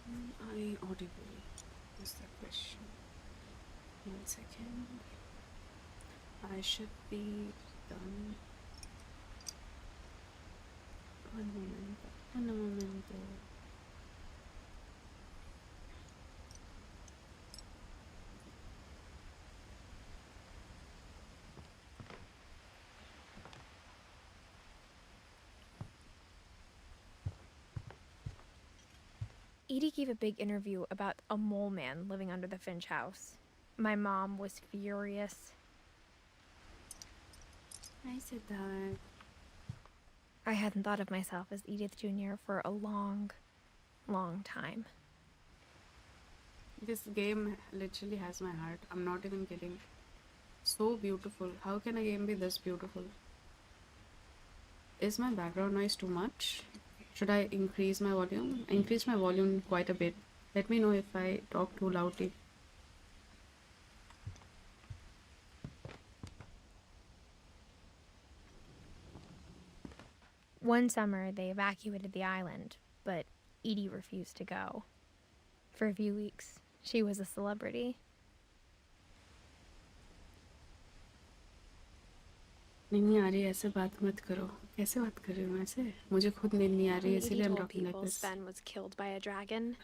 Am I audible? Is the question. 1 second. I should be done. One moment. Un momento. Edie gave a big interview about a mole man living under the Finch house. My mom was furious. I said that. I hadn't thought of myself as Edith Jr. for a long, long time. This game literally has my heart. I'm not even kidding. So beautiful. How can a game be this beautiful? Is my background noise too much? Should I increase my volume? I increased my volume quite a bit. Let me know if I talk too loudly. One summer, they evacuated the island, but Edie refused to go. For a few weeks, she was a celebrity. नींद नहीं आ रही है, ऐसे बात मत करो. कैसे बात कर रही हूँ ऐसे? मुझे खुद नींद नहीं आ रही है, इसलिए I'm talking like this. Sven was killed by a dragon.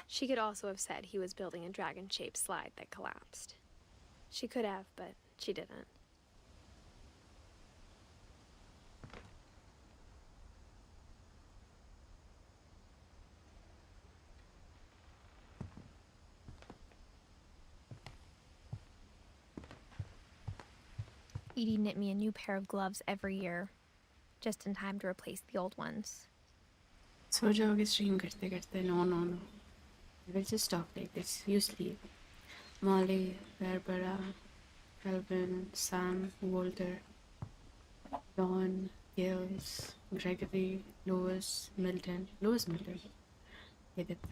She could also have said he was building a dragon-shaped slide that collapsed. She could have, but she didn't. Edie knit me a new pair of gloves every year, just in time to replace the old ones. सो जाओगे stream करते करते? No. I will just talk like this. You sleep. Molly, Barbara, Calvin, Sam, Walter, Dawn, Gales, Gregory, Lois, Milton. Edith.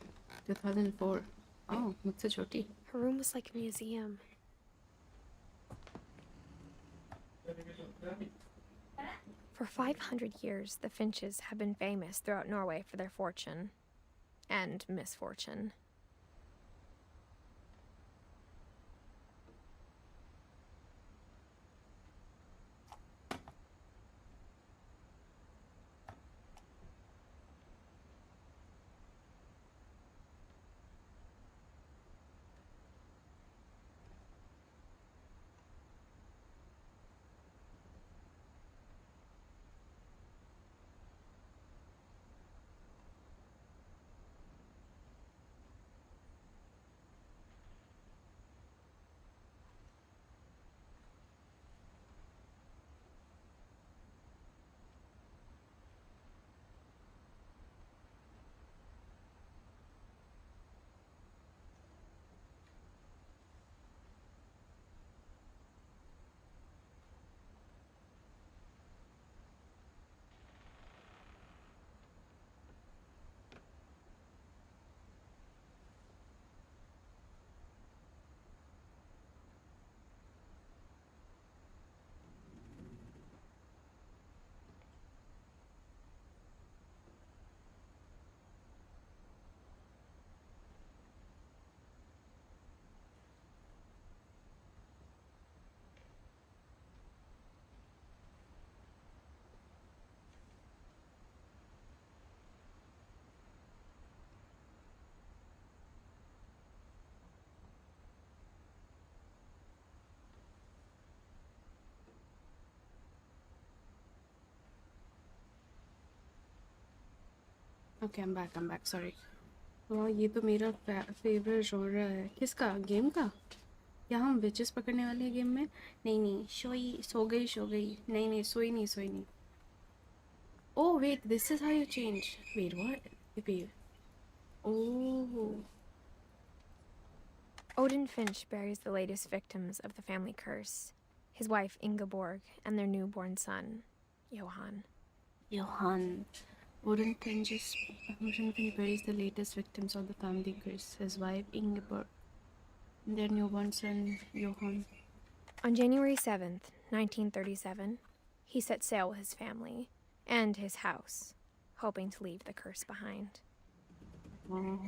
2004. Oh, मुझसे छोटी. Her room was like a museum. For 500 years, the Finches have been famous throughout Norway for their fortune and misfortune. Okay, I'm back. Sorry. वाह, ये तो मेरा favourite genre है. किसका? Game का? क्या हम विचेस पकड़ने वाले हैं गेम में? नहीं. सो गई. नहीं. सोई नहीं. Oh wait, this is how you change. Wait, what? Wait. Oh. Odin Finch buries the latest victims of the family curse, his wife Ingeborg and their newborn son, Johan. Odin Finch buries the latest victims of the family curse, his wife Ingeborg and their newborn son, Johan. On January 7th, 1937, he set sail with his family and his house, hoping to leave the curse behind. Oh,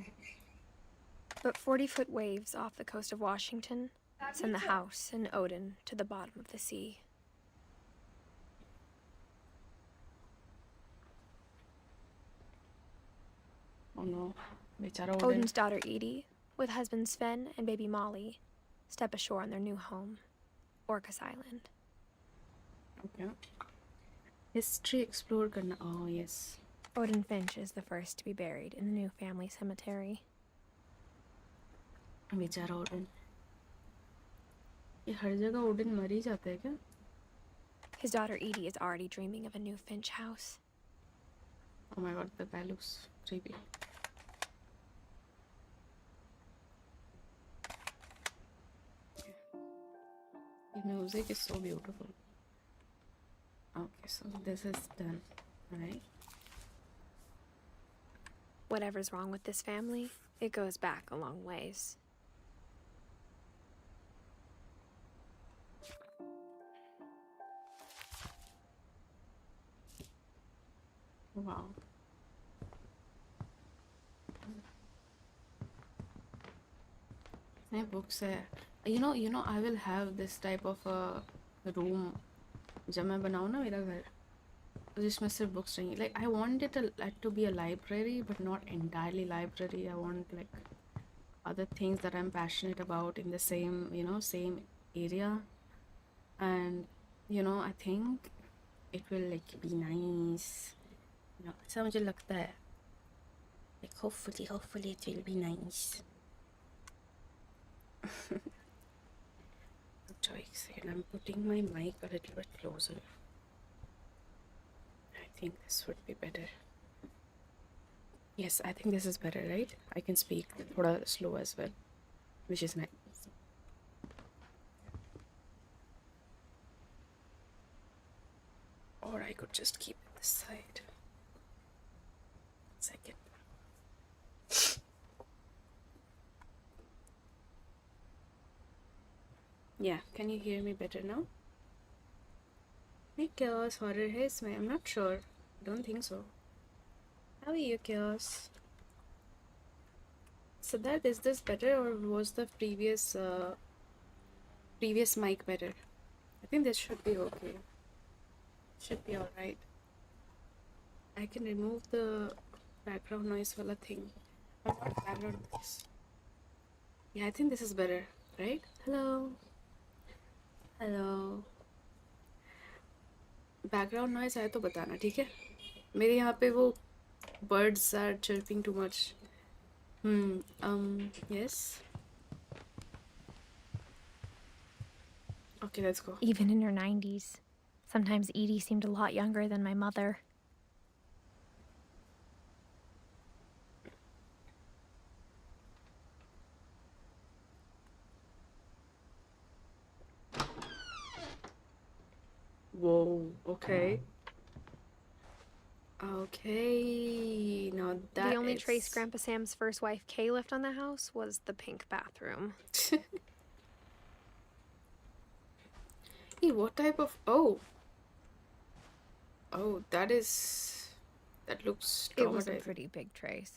But 40-foot waves off the coast of Washington send the house and Odin to the bottom of the sea. oh no. बेचारा Odin. Odin's daughter Edith, with husband Sven and baby Molly, step ashore on their new home, Orcas Island. Okay. History explore करना. Oh yes. Odin Finch is the first to be buried in the new family cemetery. बेचारा Odin. ये हर जगह Odin मर ही जाता है क्या? His daughter Edie is already dreaming of a new Finch house. Oh my god, the guy looks creepy. The music is so beautiful. Okay, so this is done, right? Whatever's wrong with this family, it goes back a long ways. Wow. My books है. You know, I will have this type of a room जब मैं बनाऊँ ना मेरा घर जिसमें सिर्फ books रहेंगी. Like I want it to be a library, but not entirely library. I want like other things that I'm passionate about in the same, same area. And I think it will like be nice. ऐसा मुझे लगता है. Like hopefully it will be nice. Wait a second, I'm putting my mic a little bit closer. I think this would be better. Yes, I think this is better, right? I can speak thoda slow as well, which is nice. Or I could just keep it this side. Second. Yeah, can you hear me better now? Hey Chaos, horror haze me. I'm not sure. Don't think so. How are you, Chaos? So that is this better, or was the previous mic better? I think this should be okay. Should be alright. I can remove the background noise wala thing. But not background noise. Yeah, I think this is better, right? Hello. Hello. Background noise है तो बताना, ठीक है? मेरे यहाँ पे वो birds are chirping too much. Yes. Okay, let's go. Even in her 90s, sometimes Edie seemed a lot younger than my mother. Whoa, okay. Okay, now that The only is... trace Grandpa Sam's first wife, Kay, left on the house was the pink bathroom. Hey, what type of... Oh, that is... That looks traumatizing. It was a pretty big trace.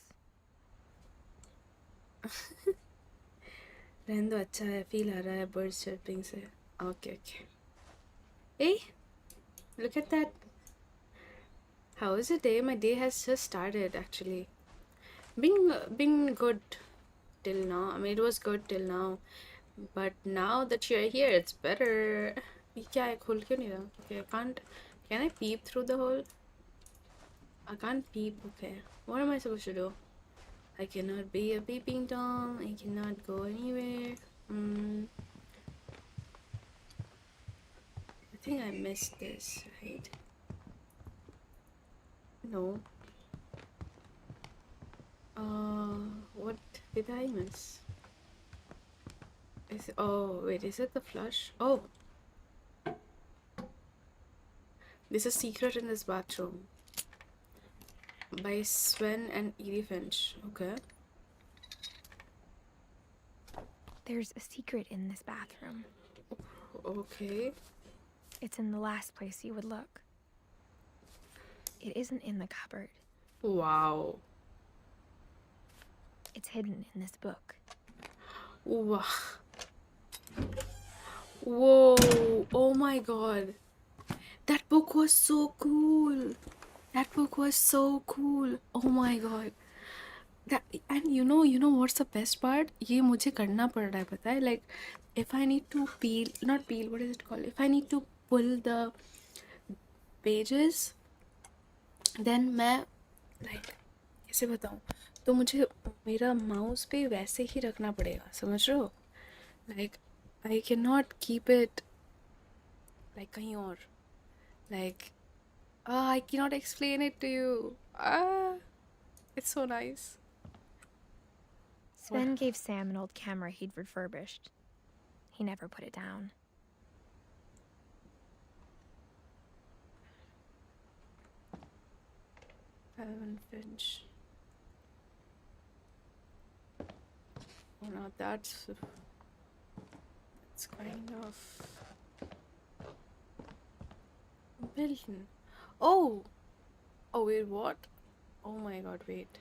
रहने दो, अच्छा है, feel आ रहा है birds chirping से. Okay. Hey, look at that. How is your day? My day has just started, actually. Been good till now. I mean, it was good till now, but now that you're here, it's better. ये क्या है? खुल क्यों नहीं रहा? Okay, I can't. Can I peep through the hole? I can't peep. Okay, what am I supposed to do? I cannot be a peeping tom. I cannot go anywhere. I think I missed this, right? No. What did I miss? Oh, wait, is it the flush? Oh! There's a secret in this bathroom. By Sven and Edith Finch. Okay. There's a secret in this bathroom. Okay. It's in the last place you would look. It isn't in the cupboard. Wow. what's hidden in this book. Wow. Whoa. Oh my god. That book was so cool. That book was so cool. Oh my god. That, and you know what's the best part? ये मुझे करना पड़ रहा है पता है, like if I need to peel, not peel, what is it called, if I need to pull the pages, then मैं like कैसे बताऊँ, तो मुझे मेरा माउस पे वैसे ही रखना पड़ेगा, समझ रहे हो? like I cannot keep it like कहीं और, like I cannot explain it to you. It's so nice. Sven gave Sam an old camera he'd refurbished. He never put it down. Finch. Oh, now that's kind of Milton. Oh, wait, what? Oh my god, wait.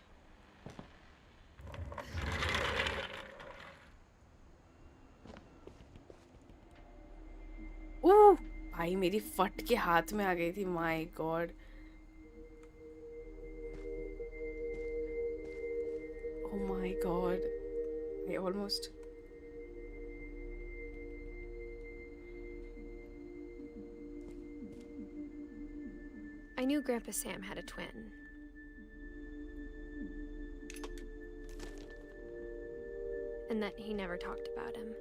ओह भाई मेरी फट के हाथ में आ गई थी, my God. Oh my god. I almost. I knew Grandpa Sam had a twin. And that he never talked about him.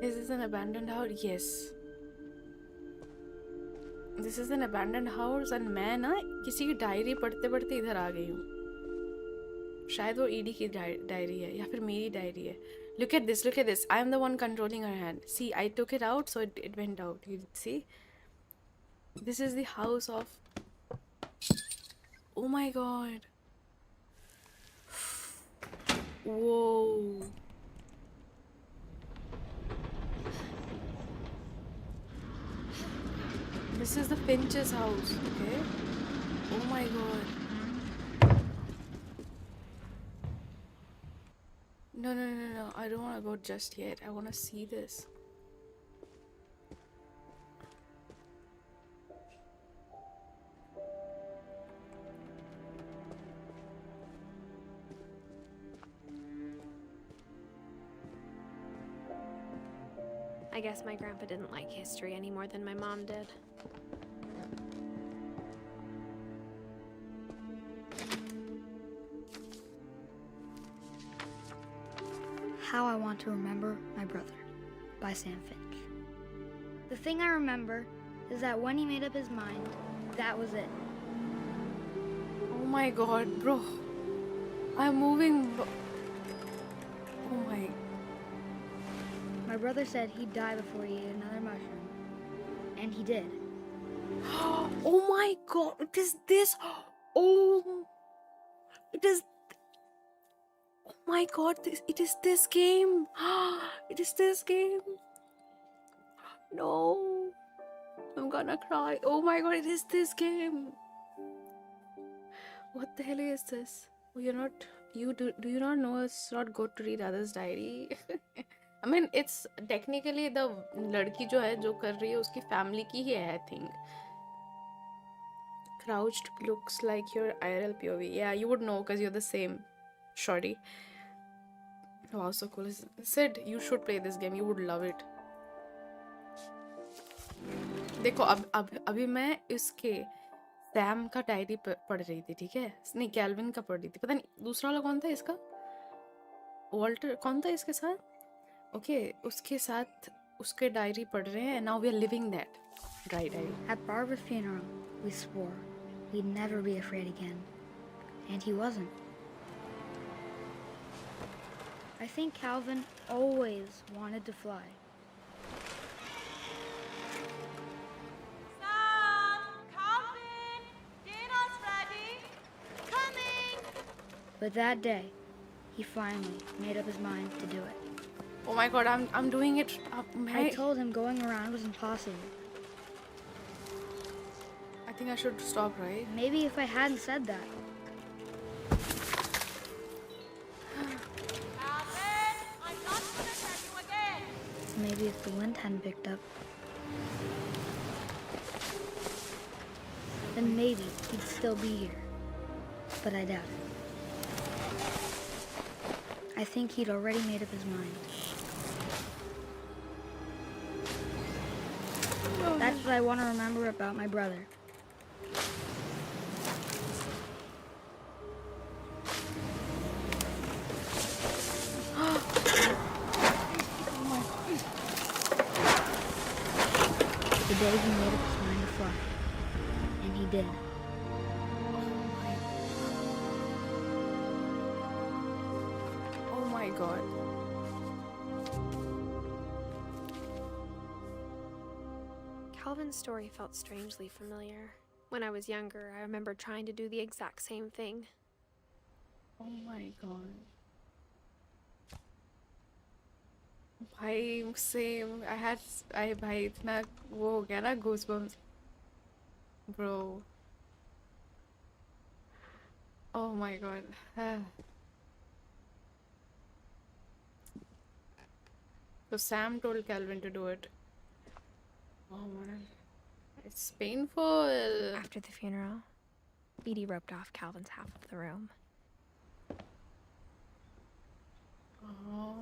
Is this an abandoned house? Yes. This is an abandoned house and मैं ना किसी की diary पढ़ते पढ़ते इधर आ गई हूँ. शायद वो ईडी की डायरी है या फिर मेरी डायरी है. Look at this, look at this. I am the one controlling her hand. See, I took it out, so it went out. You see? This is the house of... Oh my god. Whoa. This is the Finch's house, okay? Oh my god. No, I don't want to go just yet. I want to see this. I guess my grandpa didn't like history any more than my mom did. How I Want to Remember My Brother by Sam Finch. The thing I remember is that when he made up his mind, that was it. Oh my god, bro. I'm moving. Oh my. My brother said he'd die before he ate another mushroom. And he did. Oh my god, it is this. Oh. It is. Oh my god, it is this game. It is this game. No. I'm gonna cry. Oh my god, it is this game. What the hell is this? Oh, you're not. Do you not know it's not good to read others' diary? I mean, it's technically the लड़की जो है जो कर रही है उसकी family की ही है, I think. Crouched looks like your IRL POV. Yeah, you would know because you're the same, shorty. Wow, so cool. Sid, you should play this game. You would love it. देखो अब अभी मैं इसके Sam का diary पढ़ रही थी, ठीक है? नहीं, कैल्विन का पढ़ रही थी. पता नहीं दूसरा वाला कौन था इसका? वॉल्टर कौन था इसके साथ? ओके, उसके साथ उसके डायरी पढ़ रहे हैं. Now we are living that diary. At Barbara's funeral, we swore we'd never be afraid again. And he wasn't. I think Calvin always wanted to fly. But that day, he finally made up his mind to do it. Oh my god, I'm doing it. I told him going around was impossible. I think I should stop, right? Maybe if I hadn't said that, maybe if the wind hadn't picked up, then maybe he'd still be here. But I doubt it. I think he'd already made up his mind. That's what I want to remember about my brother. The day he made up his mind to fly. And he did. Oh my god. Calvin's story felt strangely familiar. When I was younger, I remember trying to do the exact same thing. Oh my god. भाई same. भाई इतना वो हो गया ना goosebumps. Bro. Oh my god. So Sam told Calvin to do it. Oh man. It's painful. After the funeral, Edie roped off Calvin's half of the room. Oh.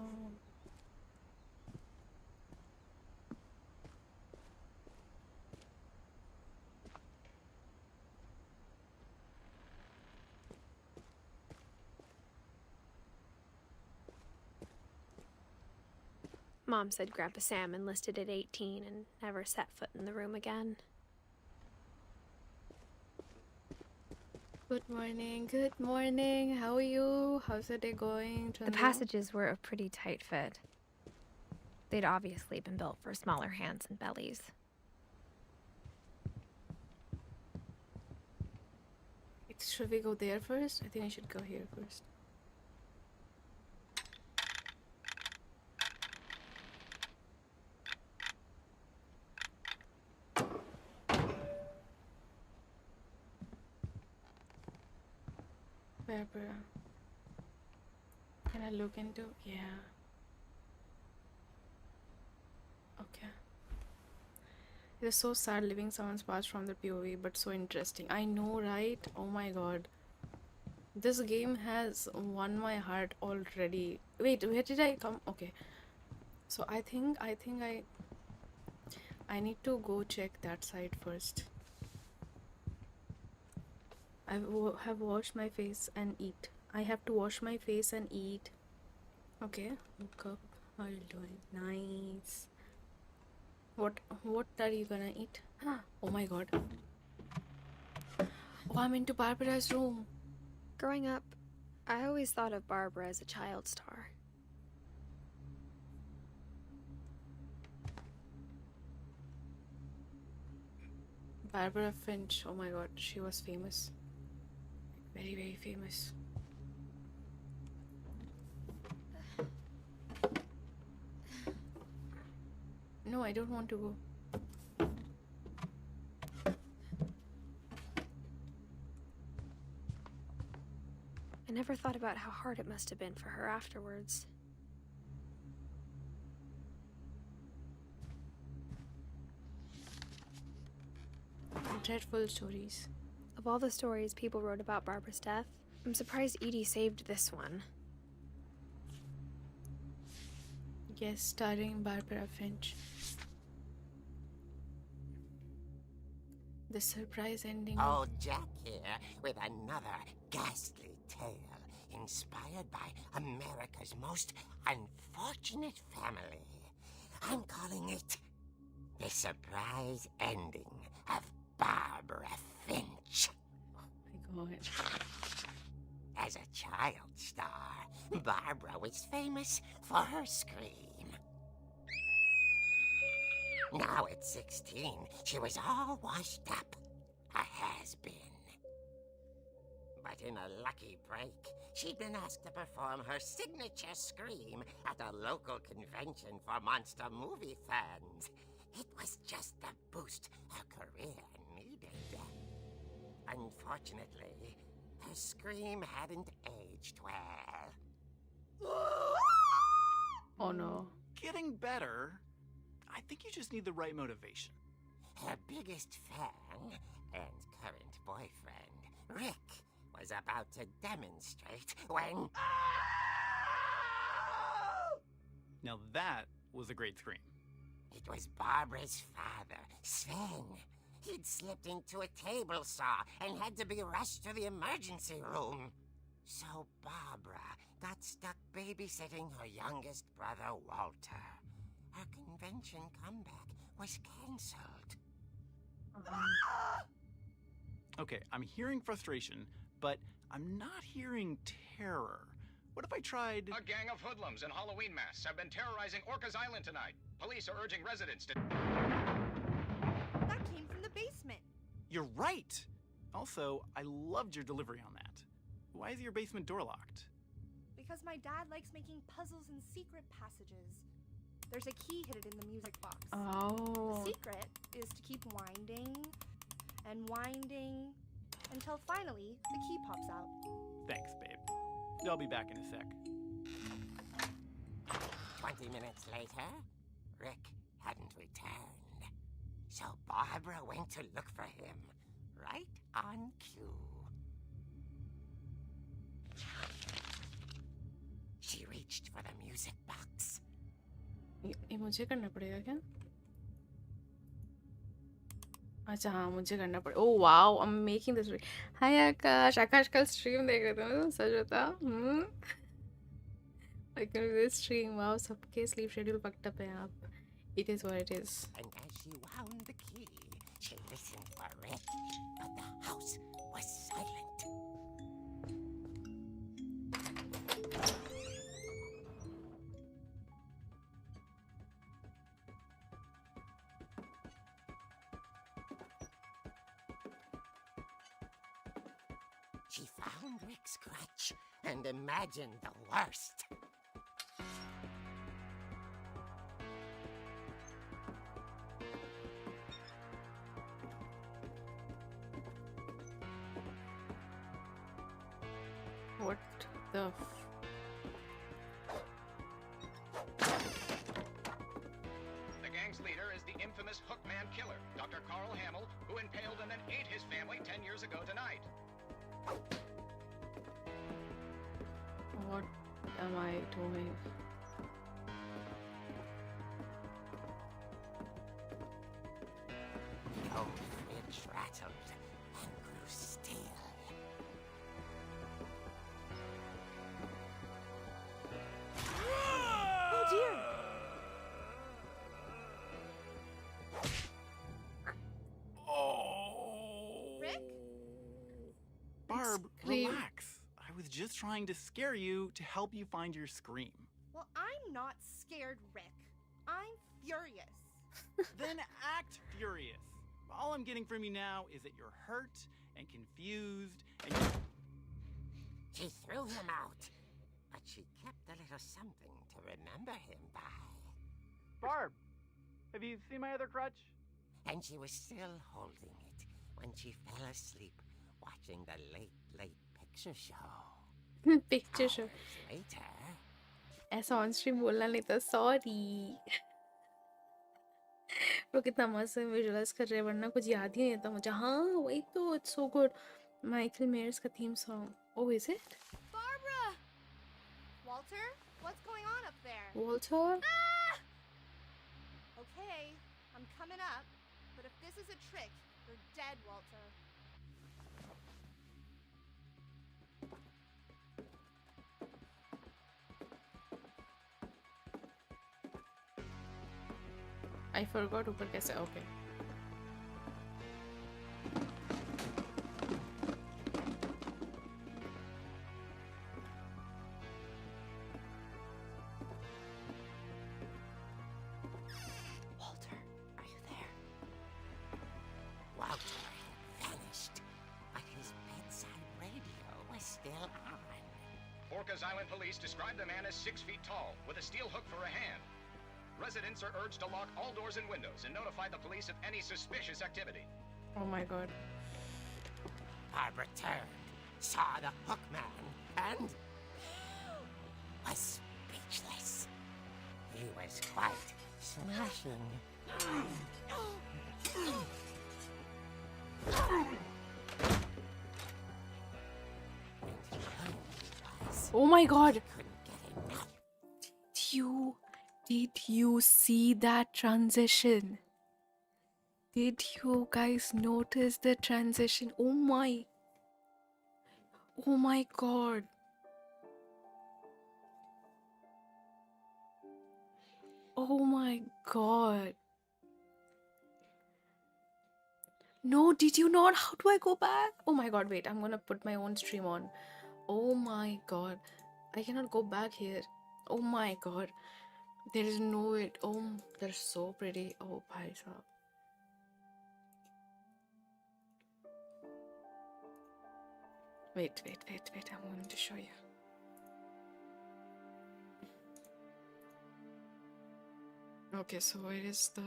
Mom said Grandpa Sam enlisted at 18 and never set foot in the room again. Good morning. Good morning. How are you? How's the day going? The passages were a pretty tight fit. They'd obviously been built for smaller hands and bellies. Should we go there first? I think I should go here first. Barbara. Can I look into? Yeah. Okay. It is so sad living someone's past from the POV, but so interesting. I know, right? Oh my god. This game has won my heart already. Wait, where did I come? Okay. So I think I need to go check that side first. I have washed my face and eat. I have to wash my face and eat. Okay, woke up. How are you doing? Nice. What are you gonna eat? Oh my god. Oh, I'm into Barbara's room. Growing up, I always thought of Barbara as a child star. Barbara Finch. Oh my god, she was famous. Very, very famous. No, I don't want to go. I never thought about how hard it must have been for her afterwards. Dreadful stories. Of all the stories people wrote about Barbara's death, I'm surprised Edie saved this one. Yes, starring Barbara Finch. The surprise ending. Old Jack here with another ghastly tale inspired by America's most unfortunate family. I'm calling it The Surprise Ending of Barbara Finch. Oh my god. As a child star, Barbara was famous for her scream. Now at 16, she was all washed up. A has-been. But in a lucky break, she'd been asked to perform her signature scream at a local convention for monster movie fans. It was just the boost her career needed. Unfortunately, her scream hadn't aged well. Oh no. Getting better. I think you just need the right motivation. Her biggest fan and current boyfriend, Rick, was about to demonstrate when... Now that was a great scream. It was Barbara's father, Sven. He'd slipped into a table saw and had to be rushed to the emergency room. So Barbara got stuck babysitting her youngest brother, Walter. Her convention comeback was cancelled. Okay, I'm hearing frustration, but I'm not hearing terror. What if I tried... A gang of hoodlums in Halloween masks have been terrorizing Orcas Island tonight. Police are urging residents to... That came from the basement. You're right! Also, I loved your delivery on that. Why is your basement door locked? Because my dad likes making puzzles and secret passages. There's a key hidden in the music box. Oh. The secret is to keep winding and winding until finally the key pops out. Thanks, babe. I'll be back in a sec. 20 minutes later, Rick hadn't returned. So Barbara went to look for him, right on cue. She reached for the music box. ये मुझे करना पड़ेगा क्या? अच्छा हाँ मुझे करना पड़ेगा. Oh wow, I'm making this. Hi आकाश. आकाश कल stream देख रहे थे मैं सच बता. I can do this stream. Wow, सबके sleep schedule fucked up है यहाँ. It is what it is. And as she wound the key, she listened for Rick, but the house was silent. She found Rick's crutch and imagined the worst. What the The gang's leader is the infamous Hookman killer, Dr. Carl Hamill, who impaled and then ate his family 10 years ago tonight. What am I doing? The old fridge rattled and grew still. Oh dear! Oh! Rick? Barb, Scream. relax. I was just trying to scare you to help you find your scream. Well, I'm not scared, Rick. I'm furious. Then act furious. All I'm getting from you now is that you're hurt and confused and She threw him out, but she kept a little something to remember him by. Barb, have you seen my other crutch? And she was still holding it when she fell asleep watching the late picture show. Picture show. Hours later, ऐसा on stream बोलना नहीं था. Sorry. वो कितना मस्त visualise कर रहे हैं वरना कुछ याद ही नहीं था मुझे. हाँ वही तो. It's so good. Michael Myers का theme song. Oh is it? Barbara! Walter, what's going on up there? Walter. Ah! Okay, I'm coming up. But if this is a trick, you're dead, Walter. I forgot ऊपर कैसे. Okay. Walter, are you there? Walter had vanished, but his bedside radio was still on. Orcas Island police describe the man as 6 feet tall, with a steel hook for a hand. Residents are urged to lock all doors and windows and notify the police of any suspicious activity. Oh my god. Barbara turned, saw the hook man, and was speechless. He was quite Smashing. Oh my god. Couldn't get enough. Did you see that transition? Did you guys notice the transition? Oh my god. Oh my god. No, did you not? How do I go back? Oh my god, wait, I'm gonna put my own stream on. Oh my god. I cannot go back here. Oh my god. There is no way. Oh, they're so pretty. Oh, bhai sahab. Wait. I'm going to show you. Okay, so where is the...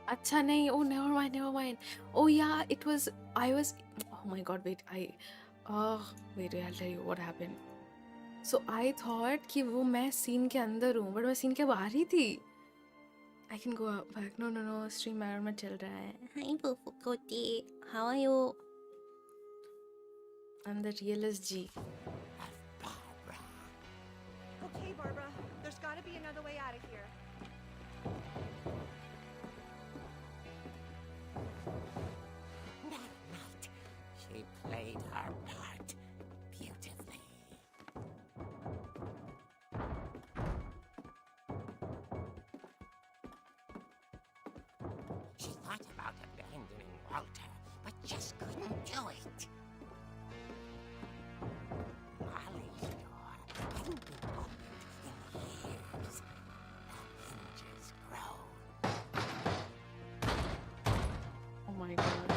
Acha nahi. Oh, never mind. Oh yeah, it was... Oh my god, wait, wait, I'll tell you what happened. So I thought कि वो मैं scene के अंदर हूँ, but मैं scene के बाहर ही थी. I can go out back. No, stream error में चल रहा है. Hi, Pupukoti. How are you? I'm the realest G. Okay, Barbara, there's gotta be another way out of here. That night, she played her part beautifully. She thought about abandoning Walter, but just couldn't do it. Molly's door hadn't been opened in years. The hinges groaned. Oh my god.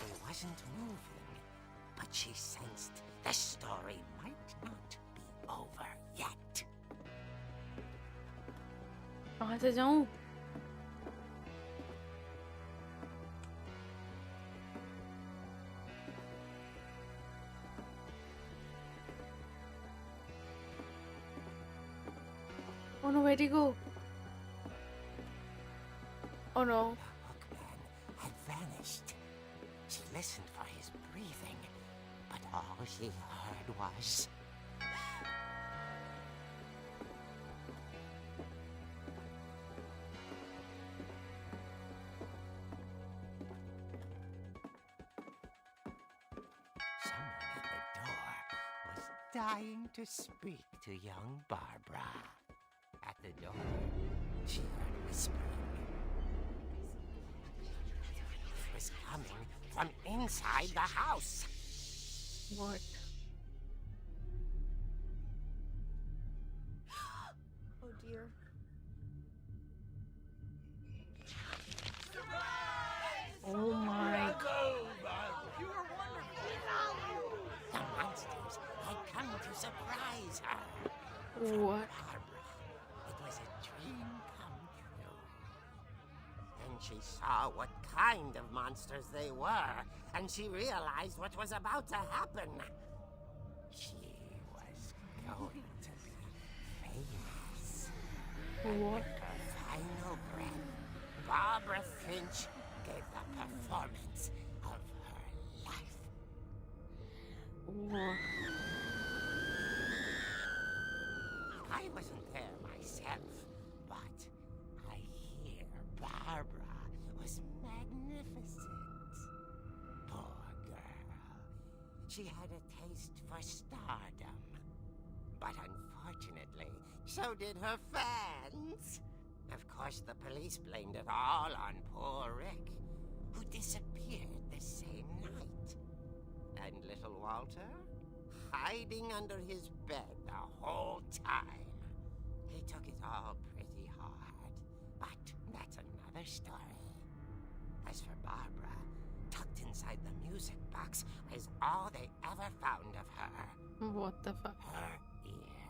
He wasn't moving, but she sensed the story might not be over yet. कहाँ से जाऊँ? Oh no, where'd he go? Oh no. The hookman had vanished. She listened for his breathing, but all she heard was... Someone at the door was dying to speak to young Barbara. At the door, she heard whispering. It was coming from inside the house. What? Oh dear. Oh my god. The monsters had come to surprise her. What? Barbara, it was a dream come true. Then she saw what kind of monsters they were, and she realized what was about to happen. She was going to be famous. What? Her final breath, Barbara Finch gave the performance of her life. What? I wasn't there myself, but I hear Barbara was magnificent. Poor girl. She had a taste for stardom. But unfortunately, so did her fans. Of course, the police blamed it all on poor Rick, who disappeared the same night. And little Walter? Hiding under his bed the whole time. He took it all pretty hard. that's another story. As for Barbara, tucked inside the music box was all they ever found of her. What the fuck? Her ear.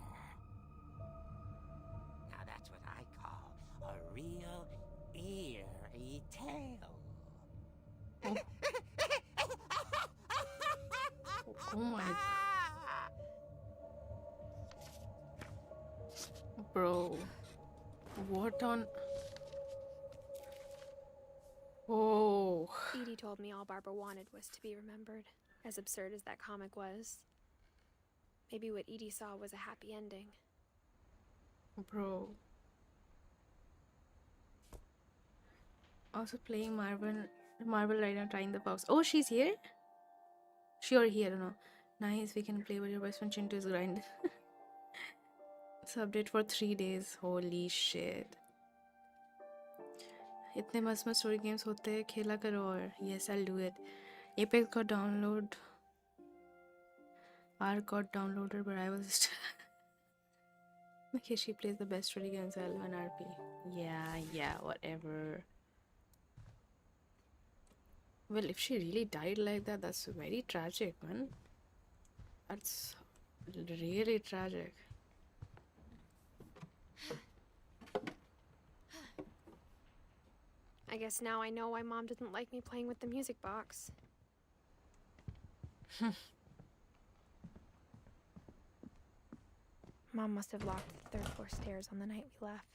Now that's what I call a real eerie tale. Oh. Oh my. Bro. What on... Oh. Edie told me all Barbara wanted was to be remembered, as absurd as that comic was. Maybe what Edie saw was a happy ending. Bro. Also playing Marvel right now, trying the box. Oh, she's here? Sure, here, no. Nice, we can play with your best friend Chintu is grind. So update for 3 days. Holy shit. इतने मस्त मस्त story games होते हैं, खेला करो और yes I'll do it. Apex got download. R got downloaded but I was okay, she plays the best story games L and RP. Yeah, whatever. Well, if she really died like that, that's very tragic, man. That's really tragic. I guess now I know why Mom didn't like me playing with the music box. Mom must have locked the third floor stairs on the night we left.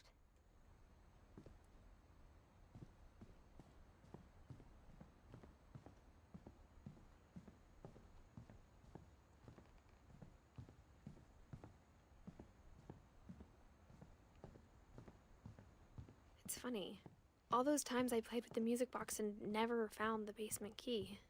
It's funny. All those times I played with the music box and never found the basement key.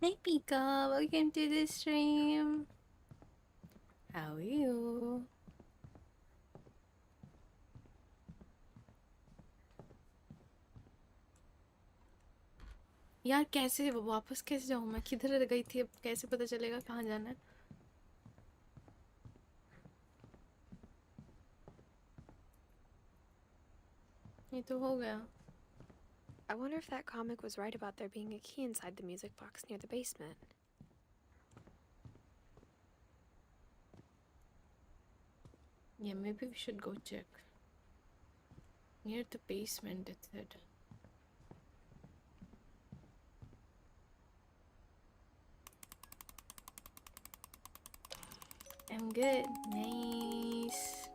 Hey Pika, welcome to the stream. How are you? यार कैसे वापस कैसे जाऊँ मैं? किधर गई थी? अब कैसे पता चलेगा कहाँ जाना है? ये तो हो गया. I wonder if that comic was right about there being a key inside the music box near the basement. Yeah, maybe we should go check. Near the basement, it said. I'm good. Nice.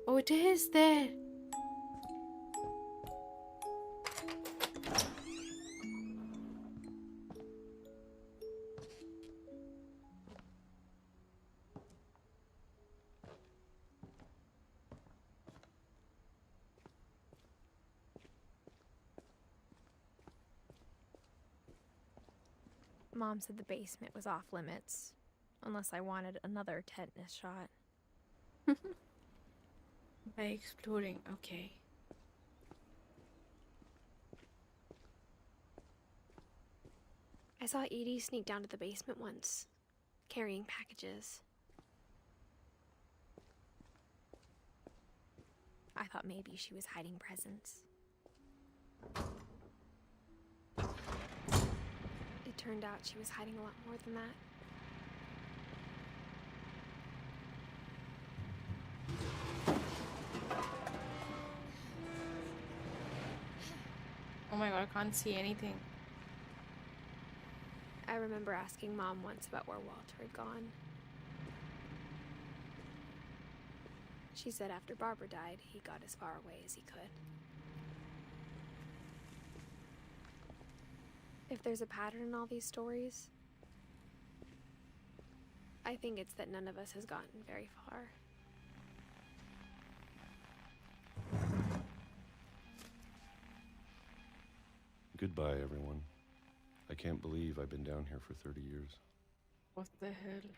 Oh, it is there. Mom said the basement was off limits, unless I wanted another tetanus shot. By exploring, okay. I saw Edie sneak down to the basement once, carrying packages. I thought maybe she was hiding presents. It turned out she was hiding a lot more than that. Oh my god, I can't see anything. I remember asking Mom once about where Walter had gone. She said after Barbara died, he got as far away as he could. If there's a pattern in all these stories, I think it's that none of us has gotten very far. Goodbye, everyone. I can't believe I've been down here for 30 years. What the hell?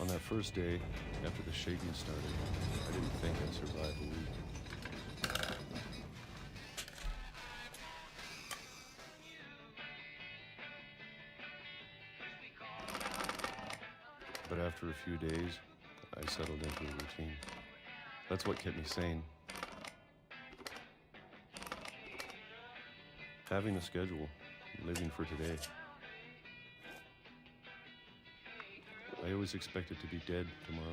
On that first day, after the shaking started, I didn't think I'd survive a week. But after a few days, I settled into a routine. That's what kept me sane. Having a schedule, living for today. I always expected to be dead tomorrow.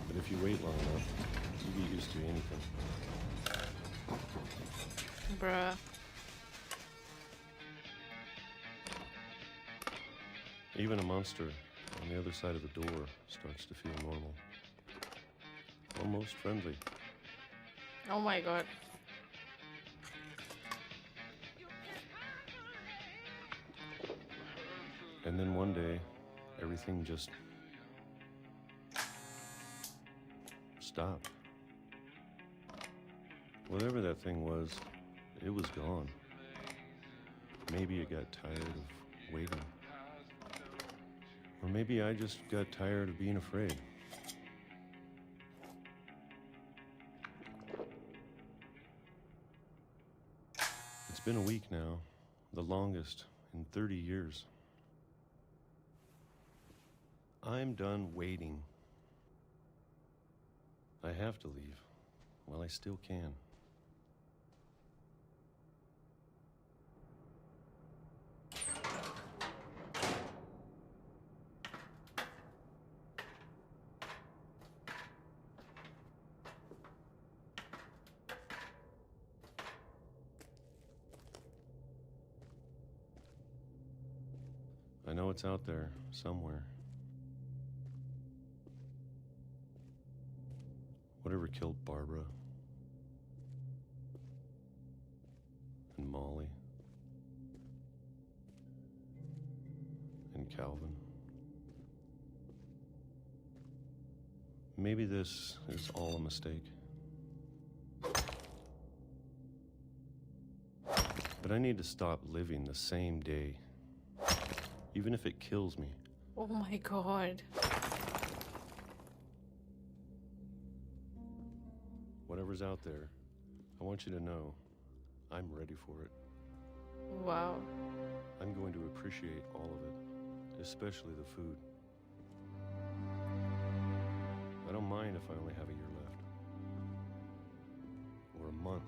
But if you wait long enough, you get used to anything. Bruh. Even a monster on the other side of the door starts to feel normal. Almost friendly. Oh my god. And then one day, everything just stopped. Whatever that thing was, it was gone. Maybe it got tired of waiting. Or maybe I just got tired of being afraid. It's been a week now, the longest in 30 years. I'm done waiting. I have to leave while I still can. I know it's out there somewhere. Whatever killed Barbara and Molly and Calvin. Maybe this is all a mistake. But I need to stop living the same day, even if it kills me. Oh my god. Whatever's out there, I want you to know I'm ready for it. Wow. I'm going to appreciate all of it, especially the food. I don't mind if I only have a year left, or a month,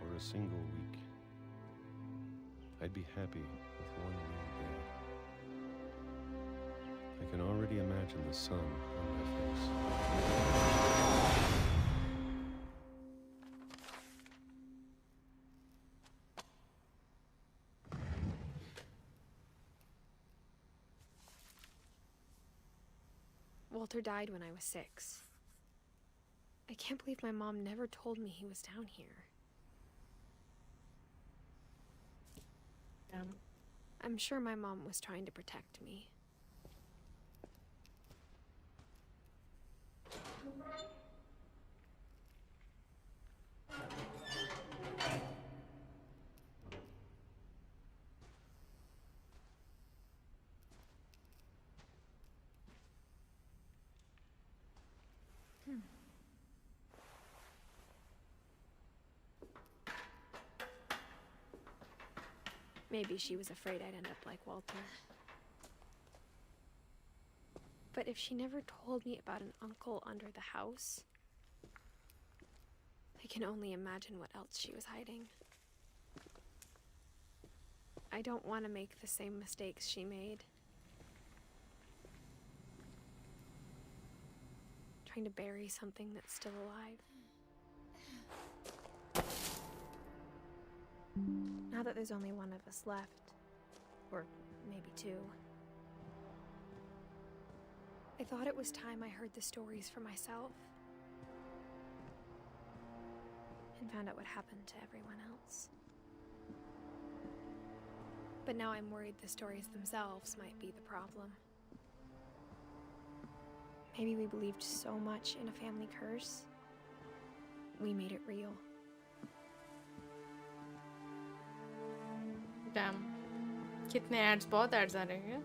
or a single week. I'd be happy with one new day. I can already imagine the sun on my face. Walter died when I was 6. I can't believe my mom never told me he was down here. Damn. I'm sure my mom was trying to protect me. Maybe she was afraid I'd end up like Walter. But if she never told me about an uncle under the house, I can only imagine what else she was hiding. I don't want to make the same mistakes she made. Trying to bury something that's still alive. Now that there's only one of us left, or maybe 2, I thought it was time I heard the stories for myself and found out what happened to everyone else. But now I'm worried the stories themselves might be the problem. Maybe we believed so much in a family curse, we made it real. Damn. कितने ads, बहुत ads आ रहे हैं।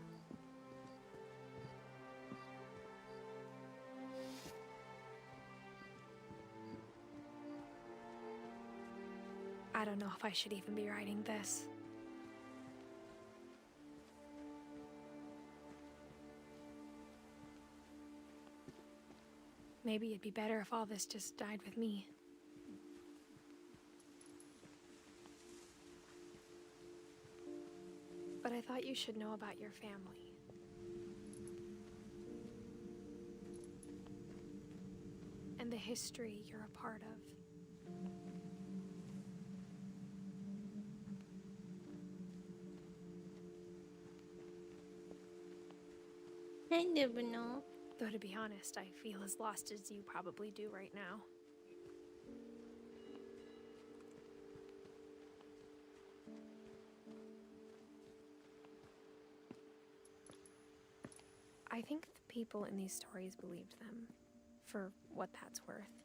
I don't know if I should even be writing this. Maybe it'd be better if all this just died with me. But I thought you should know about your family. And the history you're a part of. I never know. Though to be honest, I feel as lost as you probably do right now. I think the people in these stories believed them, for what that's worth.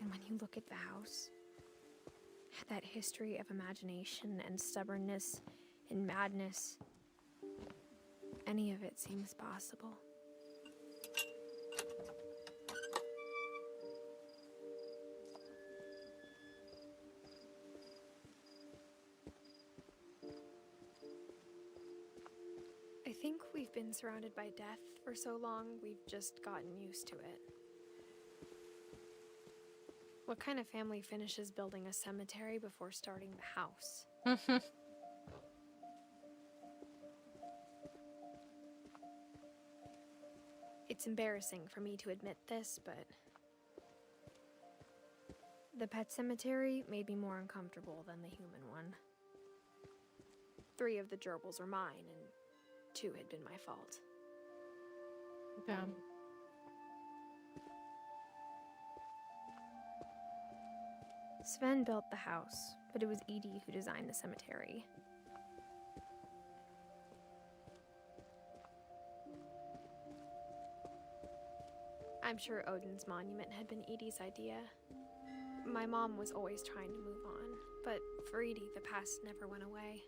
And when you look at the house, that history of imagination and stubbornness and madness, any of it seems possible. I think we've been surrounded by death for so long, we've just gotten used to it. What kind of family finishes building a cemetery before starting the house? It's embarrassing for me to admit this, but the pet cemetery made me more uncomfortable than the human one. 3 of the gerbils are mine, and 2 had been my fault. Damn. Sven built the house, but it was Edith who designed the cemetery. I'm sure Odin's monument had been Edith's idea. My mom was always trying to move on, but for Edith, the past never went away.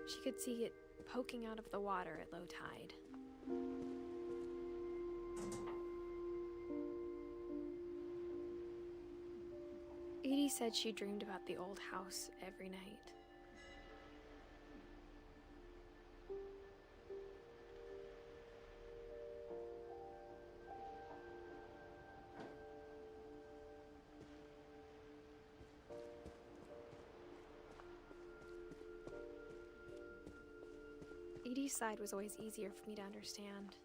She could see it poking out of the water at low tide. Edith said she dreamed about the old house every night. Edith's side was always easier for me to understand.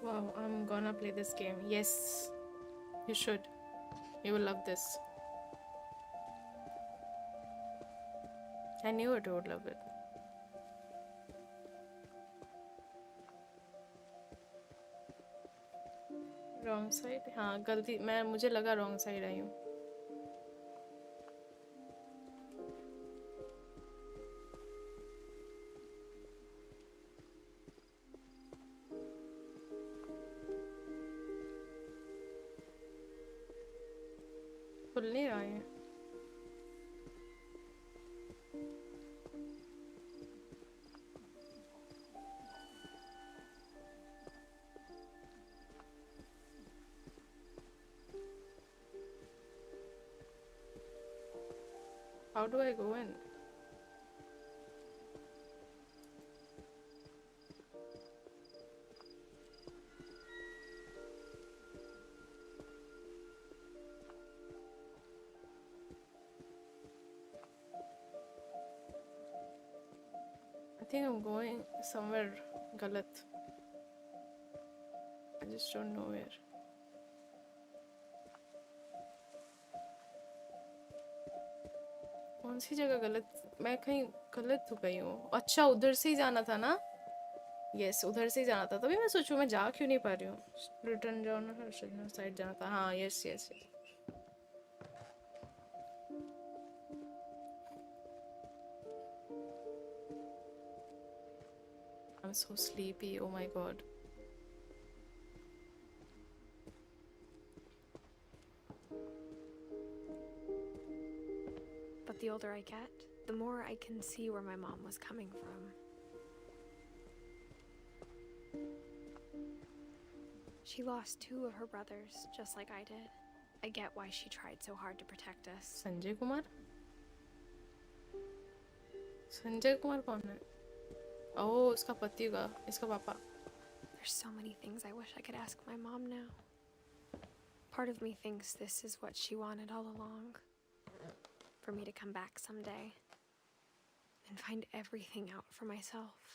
Wow, I'm gonna play this game. Yes, you should. You will love this. I knew it would love it. Wrong side? हाँ गलती मुझे लगा wrong side आई हूँ. खुल नहीं रहा है. How do I go in? I think I'm going somewhere galat. I just don't know where. कौन सी जगह गलत, मैं कहीं गलत हो गई हूँ। अच्छा उधर से ही जाना था ना। यस उधर से ही जाना था, तभी मैं सोचूं मैं जा क्यों नहीं पा रही हूँ। रिटर्न जाओ ना, साइड जाना था। हाँ yes yes. I'm so sleepy, oh my god. But the older I get, the more I can see where my mom was coming from. She lost 2 of her brothers, just like I did. I get why she tried so hard to protect us. Sanjay Kumar? Sanjay Kumar कौन है? ओह उसका पति का, इसका पापा। There's so many things I wish I could ask my mom now. Part of me thinks this is what she wanted all along. For me to come back someday and find everything out for myself.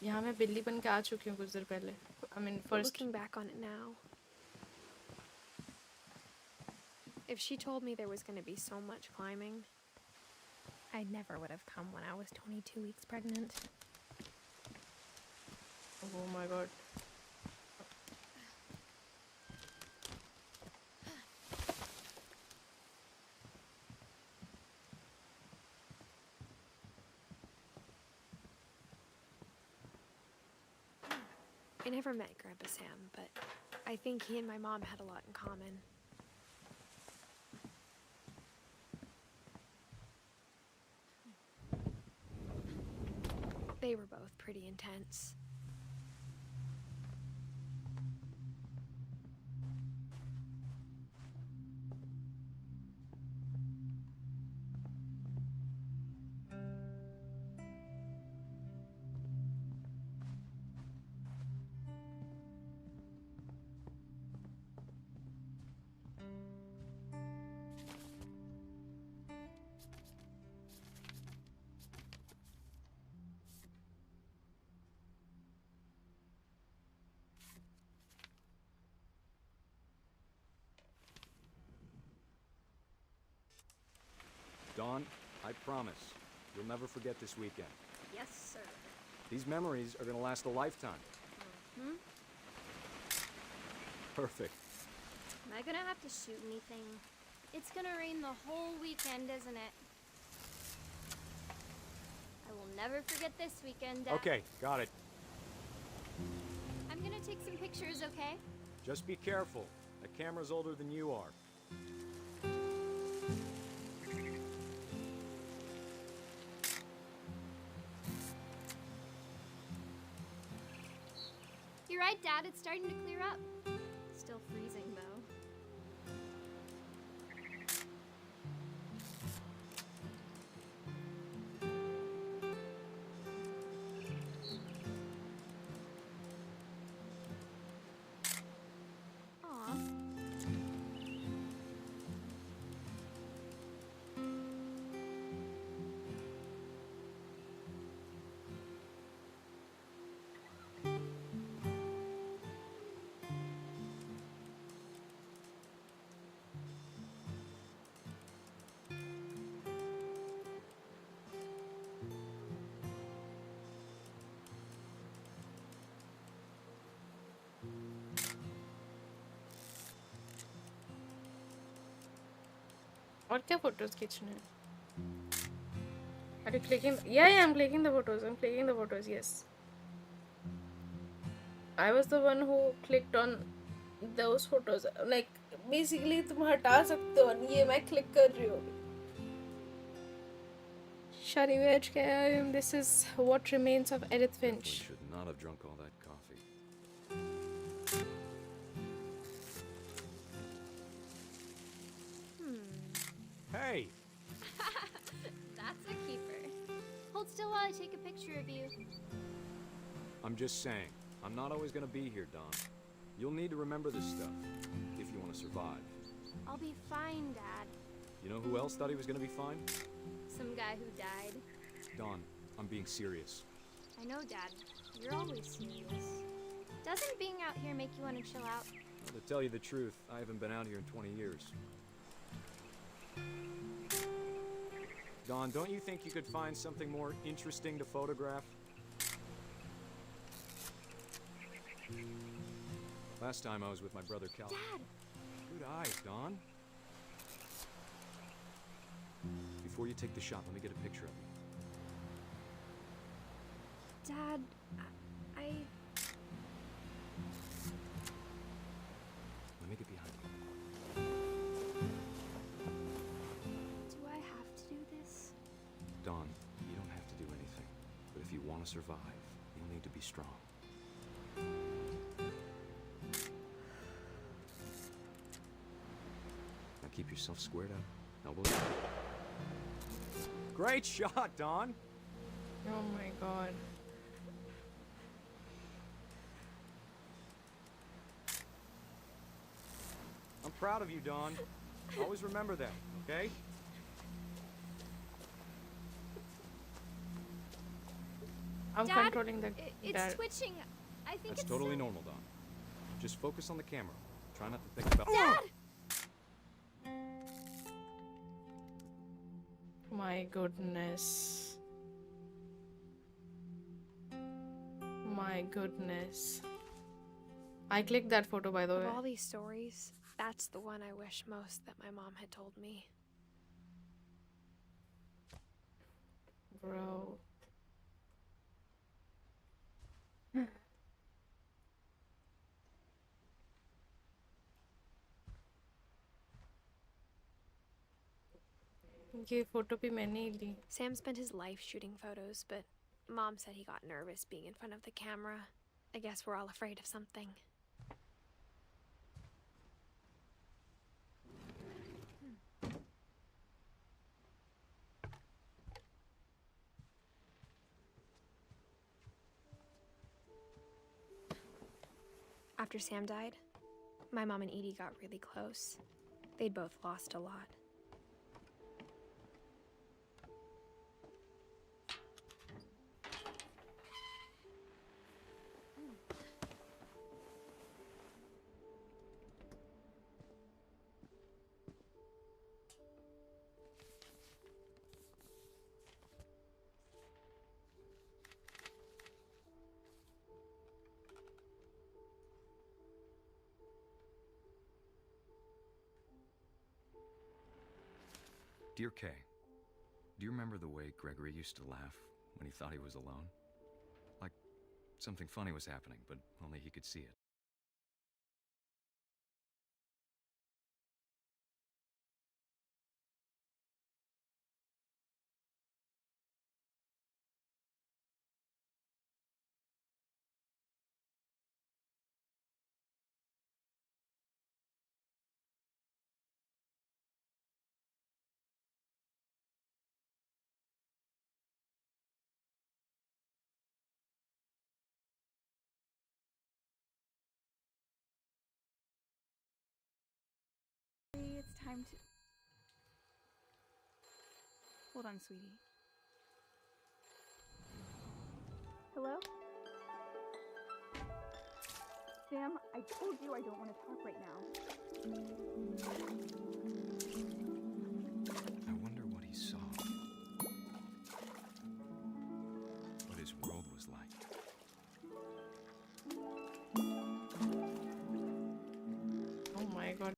यहाँ मैं बिल्ली बन के आ चुकी हूँ कुछ देर पहले। I mean first. Looking back on it now, if she told me there was going to be so much climbing, I never would have come when I was 22 weeks pregnant. Oh my god. I never met Grandpa Sam, but I think he and my mom had a lot in common. They were both pretty intense. Dawn, I promise, you'll never forget this weekend. Yes, sir. These memories are gonna last a lifetime. Hmm? Perfect. Am I gonna have to shoot anything? It's gonna rain the whole weekend, isn't it? I will never forget this weekend, Dad. Okay, got it. I'm gonna take some pictures, okay? Just be careful. That camera's older than you are. You're right, Dad. It's starting to clear up. Still freezing, though. Aw. और क्या photos खींचने हैं? Are you clicking? Yeah, I'm clicking the photos. I'm clicking the photos. Yes. I was the one who clicked on those photos. Like basically तुम हटा सकते हो, ये मैं click कर रही हूँ. Shari VHK, this is what remains of Edith We Finch. should not have drunk all that coffee. Hey! That's a keeper. Hold still while I take a picture of you. I'm just saying, I'm not always gonna be here, Dawn. You'll need to remember this stuff, if you want to survive. I'll be fine, Dad. You know who else thought he was gonna be fine? Some guy who died. Dawn, I'm being serious. I know, Dad. You're always serious. Doesn't being out here make you want to chill out? Well, to tell you the truth, I haven't been out here in 20 years. Dawn, don't you think you could find something more interesting to photograph? Last time I was with my brother Cal. Dad! Good eyes, Dawn. Before you take the shot, let me get a picture of you. Dad, I... Let me get behind you. Do I have to do this? Dawn, you don't have to do anything. But if you want to survive, you'll need to be strong. Now keep yourself squared up. Elbows up. Great shot, Dawn! Oh my god. I'm proud of you, Dawn. Always remember that, okay? I'm Dad, controlling the it's dad. twitching. I think That's it's totally normal, Dawn. Just focus on the camera. Try not to think about... Dad! My goodness. My goodness. I clicked that photo, by the way. Of all these stories, that's the one I wish most that my mom had told me. Bro. ये photo भी मैंने ही ली. Sam spent his life shooting photos, but Mom said he got nervous being in front of the camera. I guess we're all afraid of something. After Sam died, my mom and Edie got really close. They'd both lost a lot. Dear Kay, do you remember the way Gregory used to laugh when he thought he was alone? Like something funny was happening, but only he could see it. It's time to... Hold on, sweetie. Hello? Sam, I told you I don't want to talk right now. I wonder what he saw. What his world was like. Oh my god.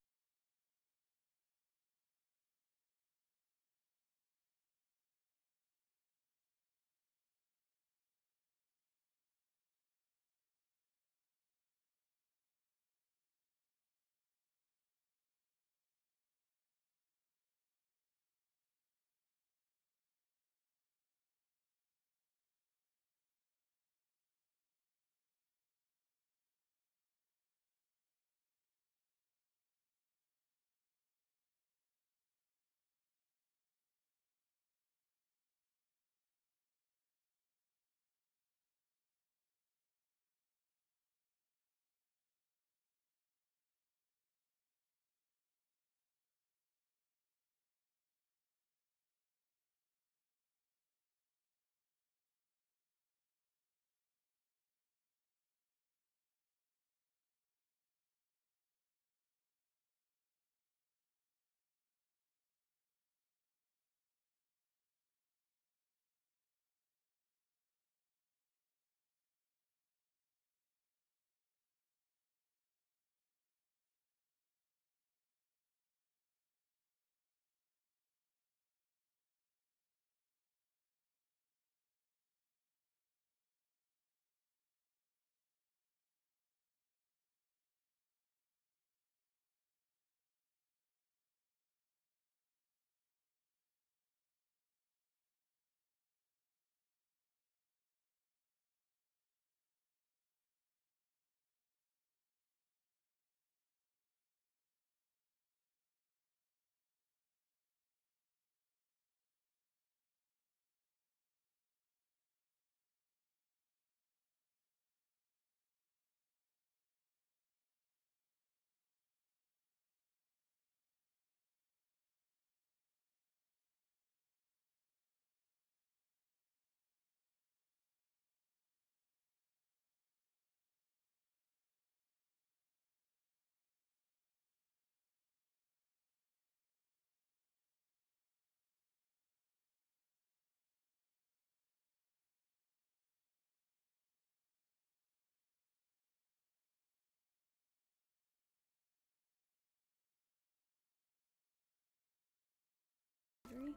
Gregory?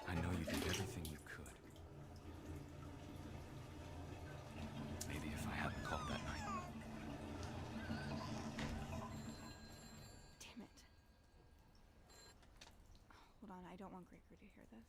I know you did everything you could. Maybe if I hadn't called that night. Damn it. Hold on, I don't want Gregory to hear this.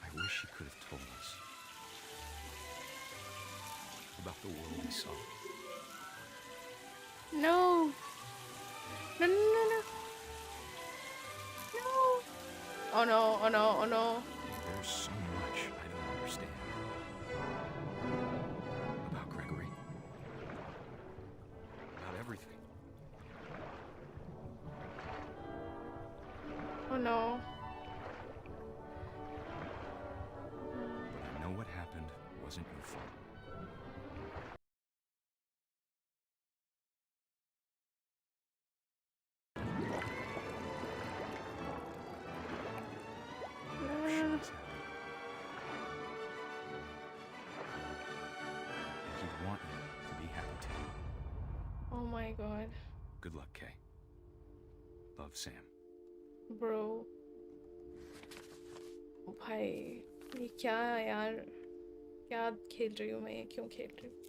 I wish he could have told us about the world he saw. No. No, no, no, no. No. Oh no, oh no, oh no. There's so much I don't understand about Gregory. About everything. Oh no. But I know what happened wasn't your fault. Sure it's happened. And he'd want you to be happy too. Oh my god. Good luck, Kay. Love, Sam. Bro. भाई ये क्या है यार क्या खेल रही हूँ मैं ये क्यों खेल रही हूँ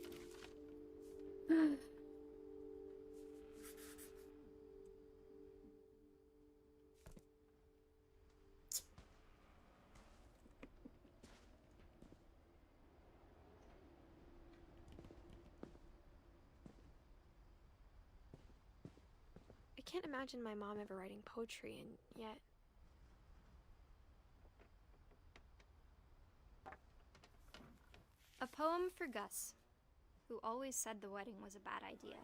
I can't imagine my mom ever writing poetry, and yet... A poem for Gus, who always said the wedding was a bad idea.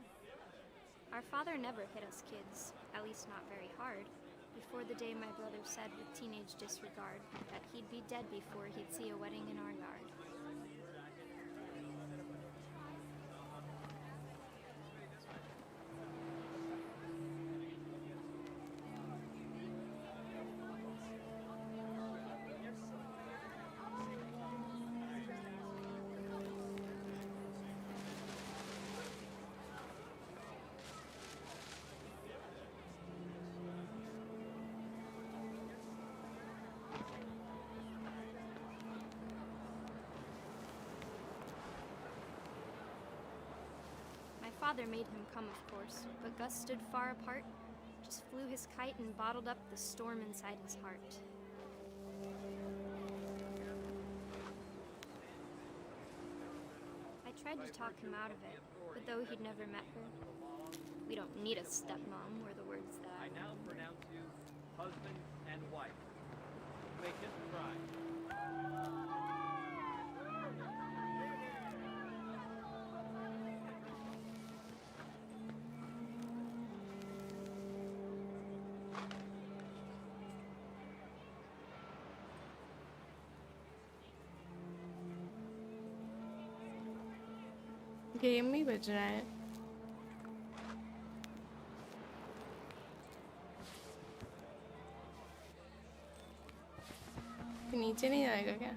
Our father never hit us kids, at least not very hard, before the day my brother said with teenage disregard that he'd be dead before he'd see a wedding in our yard. Father made him come, of course, but Gus stood far apart, just flew his kite and bottled up the storm inside his heart. I tried to talk him out of it, but though he'd never met her, we don't need a stepmom were the words that I now pronounce you husband and wife. You may kiss the bride. Game ही बज रहा है नीचे नहीं जाएगा क्या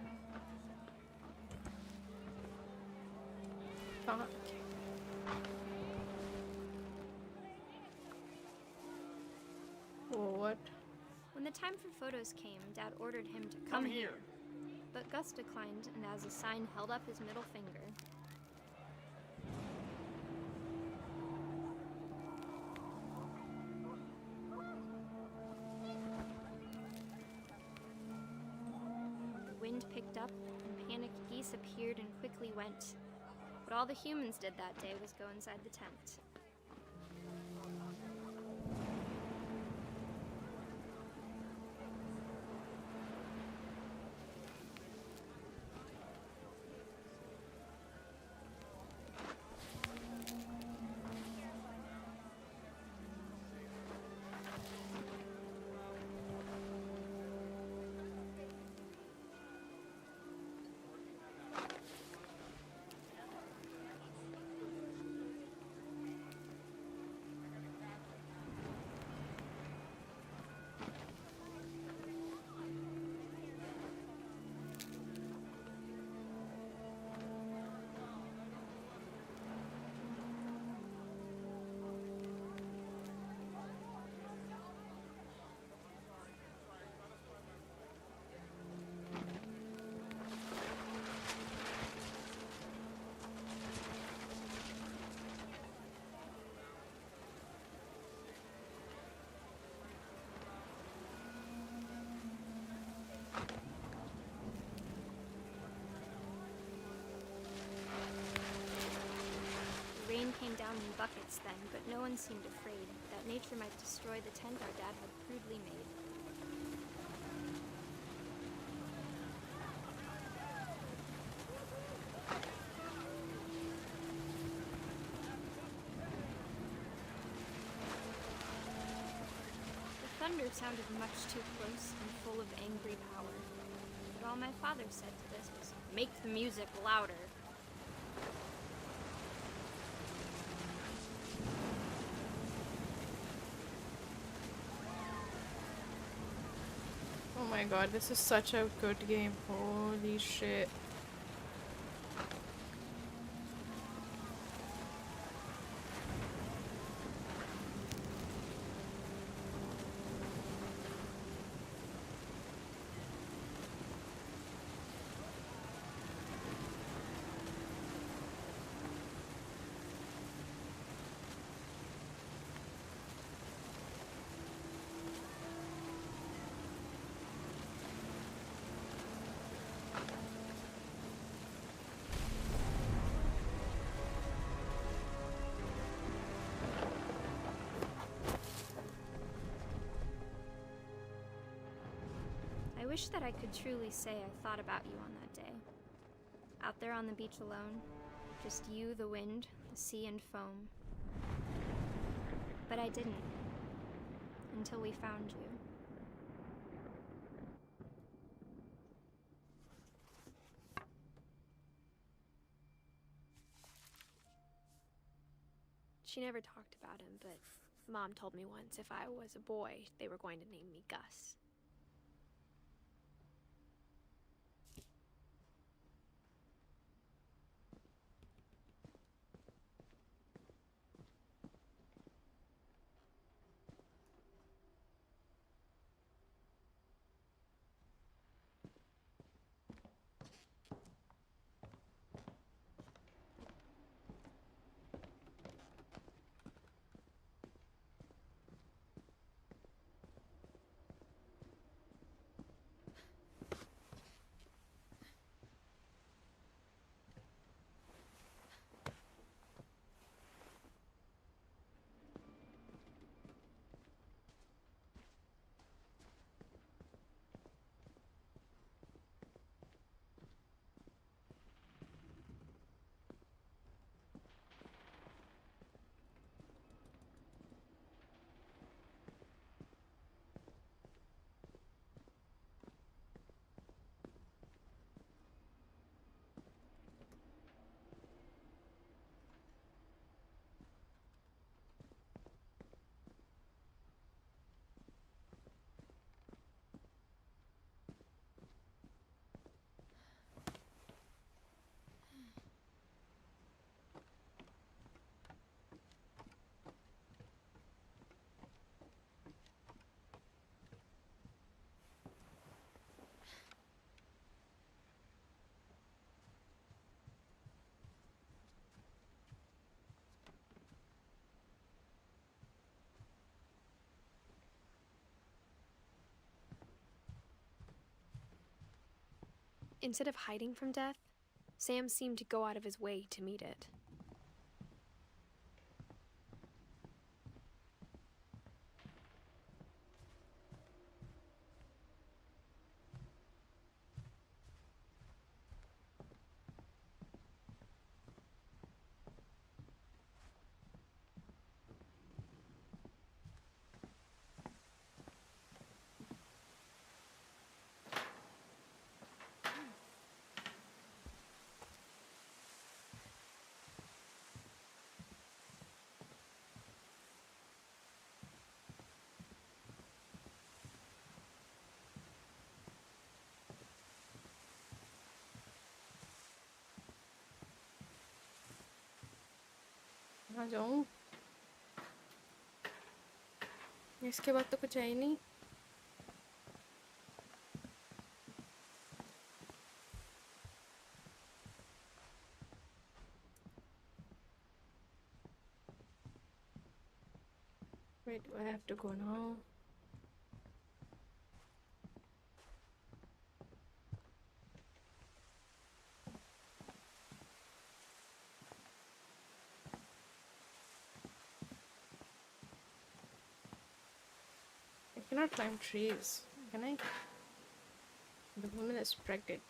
कहाँ What? When the time for photos came, Dad ordered him to come here. But Gus declined, and as a sign held up his middle finger. The wind picked up, and panicked geese appeared and quickly went. But all the humans did that day was go inside the tent. drowned in buckets then, but no one seemed afraid that nature might destroy the tent our dad had crudely made. The thunder sounded much too close and full of angry power. But all my father said to this was, "Make the music louder." Oh my god, this is such a good game. Holy shit. I wish that I could truly say I thought about you on that day. Out there on the beach alone, just you, the wind, the sea, and foam. But I didn't. Until we found you. She never talked about him, but Mom told me once if I was a boy, they were going to name me Gus. Instead of hiding from death, Sam seemed to go out of his way to meet it. कहाँ जाऊँ? इसके बाद तो कुछ है ही नहीं. Where do I have to go now? cannot climb trees, can I? The woman is pregnant.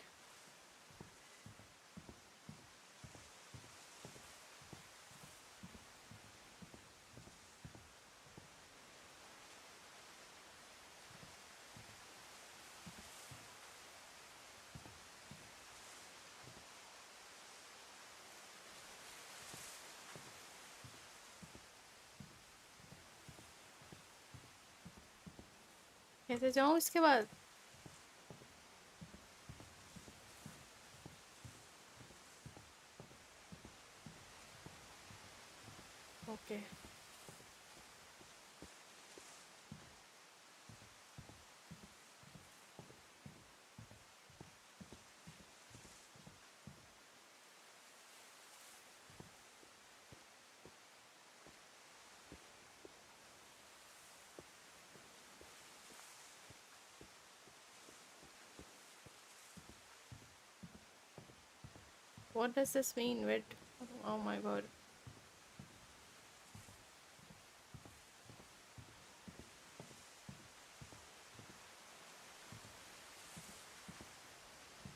कैसे जाऊँ इसके बाद? Okay What does this mean? Wait. Oh my god.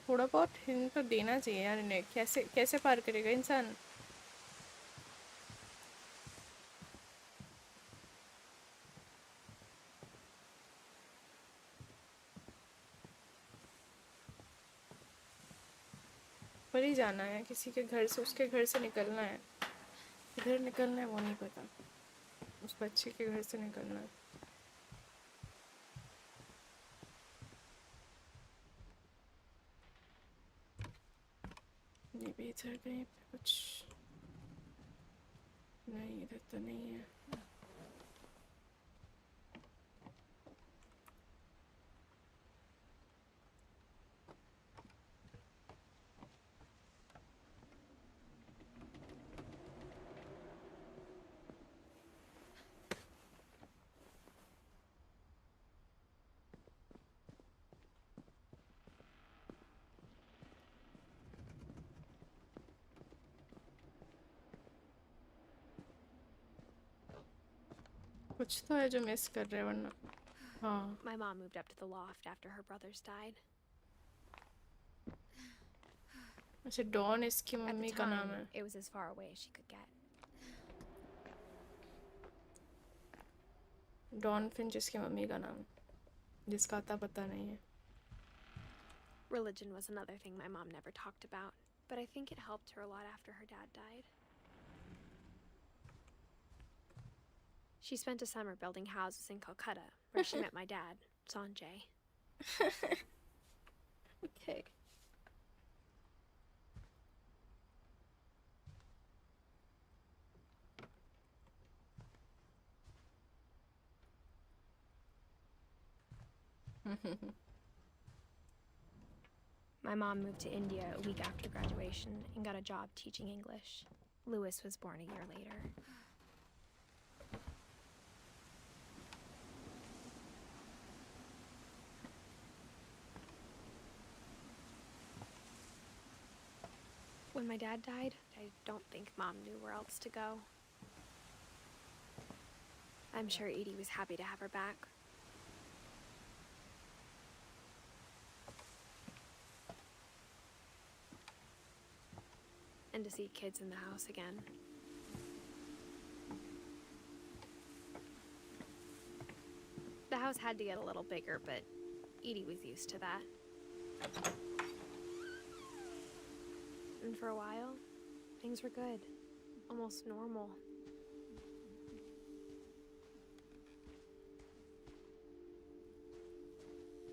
थोड़ा बहुत हिंट तो देना चाहिए यार इन्हें. कैसे कैसे पार करेगा इंसान? पर ही जाना है किसी के घर से, उसके घर से निकलना है. किधर निकलना है वो नहीं पता. उस बच्चे के घर से निकलना है. ये भी इधर कहीं पे कुछ नहीं, इधर तो नहीं है. कुछ तो है जो मिस कर रहे हैं वरना. हाँ. My mom moved up to the loft after her brothers died. अच्छा डॉन इसकी At मम्मी the का नाम time, है. it was as far away as she could get. Dawn Finch इसकी मम्मी का नाम है, जिसका अता पता नहीं है. Religion was another thing my mom never talked about, but I think it helped her a lot after her dad died. She spent a summer building houses in Calcutta, where she met my dad, Sanjay. Okay. My mom moved to India a week after graduation and got a job teaching English. Louis was born a year later. When my dad died, I don't think Mom knew where else to go. I'm sure Edie was happy to have her back. And to see kids in the house again. The house had to get a little bigger, but Edie was used to that. And for a while, things were good. Almost normal.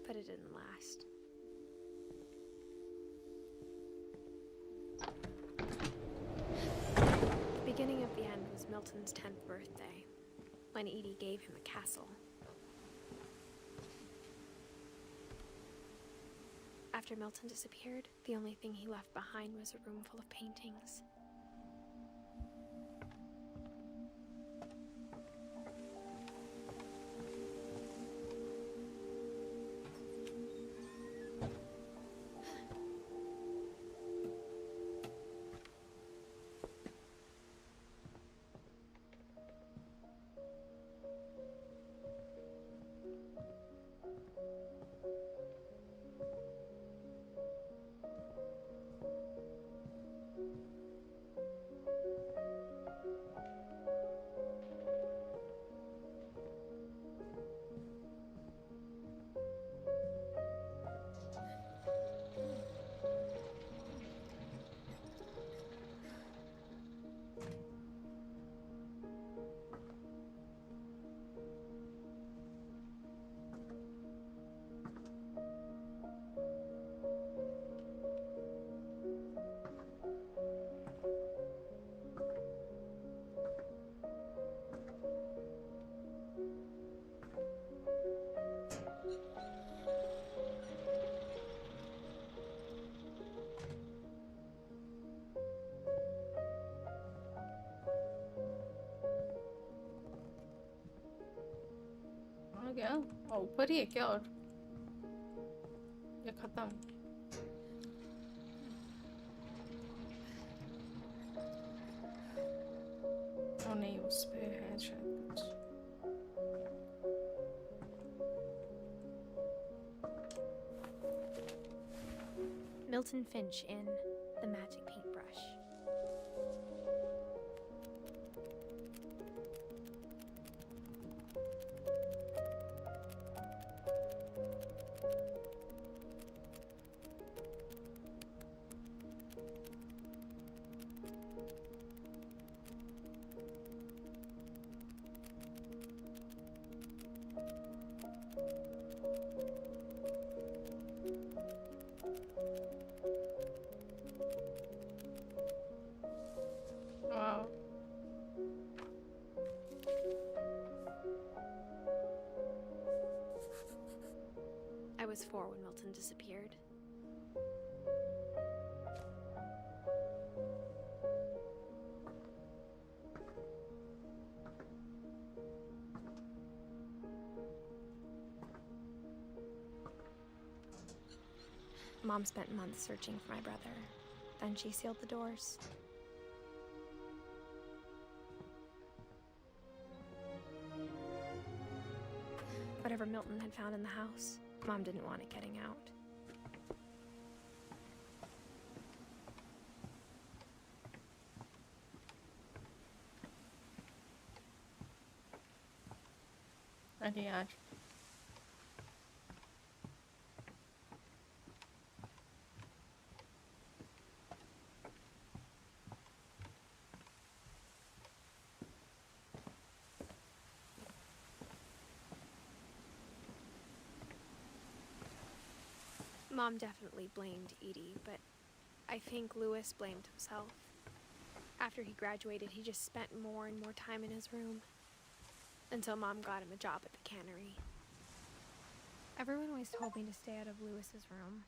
But it didn't last. The beginning of the end was Milton's 10th birthday, when Edie gave him a castle. After Milton disappeared, the only thing he left behind was a room full of paintings. गया? ओ, ऊपर ही है क्या? और ये खत्म? ओ नहीं, उस पे है शायद कुछ। Milton Finch in The Magic Paintbrush. Wow. I was 4 when Milton disappeared. Mom spent months searching for my brother. Then she sealed the doors. Whatever Milton had found in the house, Mom didn't want it getting out. अरे यार, Mom definitely blamed Edie, but I think Louis blamed himself. After he graduated, he just spent more and more time in his room. Until Mom got him a job at the cannery. Everyone always told me to stay out of Louis's room.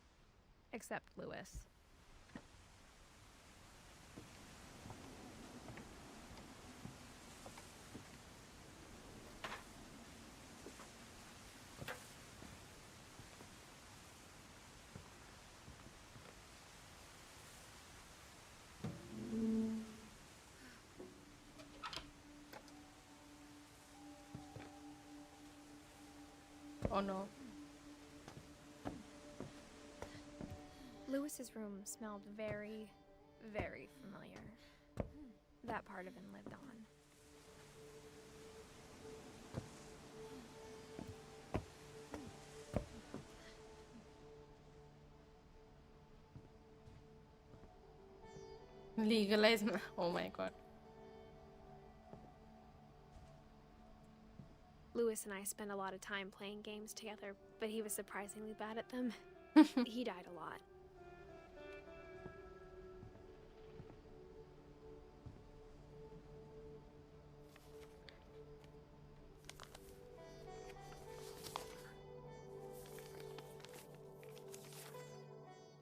Except Louis. oh no. Louis's room smelled very, very familiar. That part of him lived on. Legalize my, oh my god. Louis and I spent a lot of time playing games together, but he was surprisingly bad at them. He died a lot.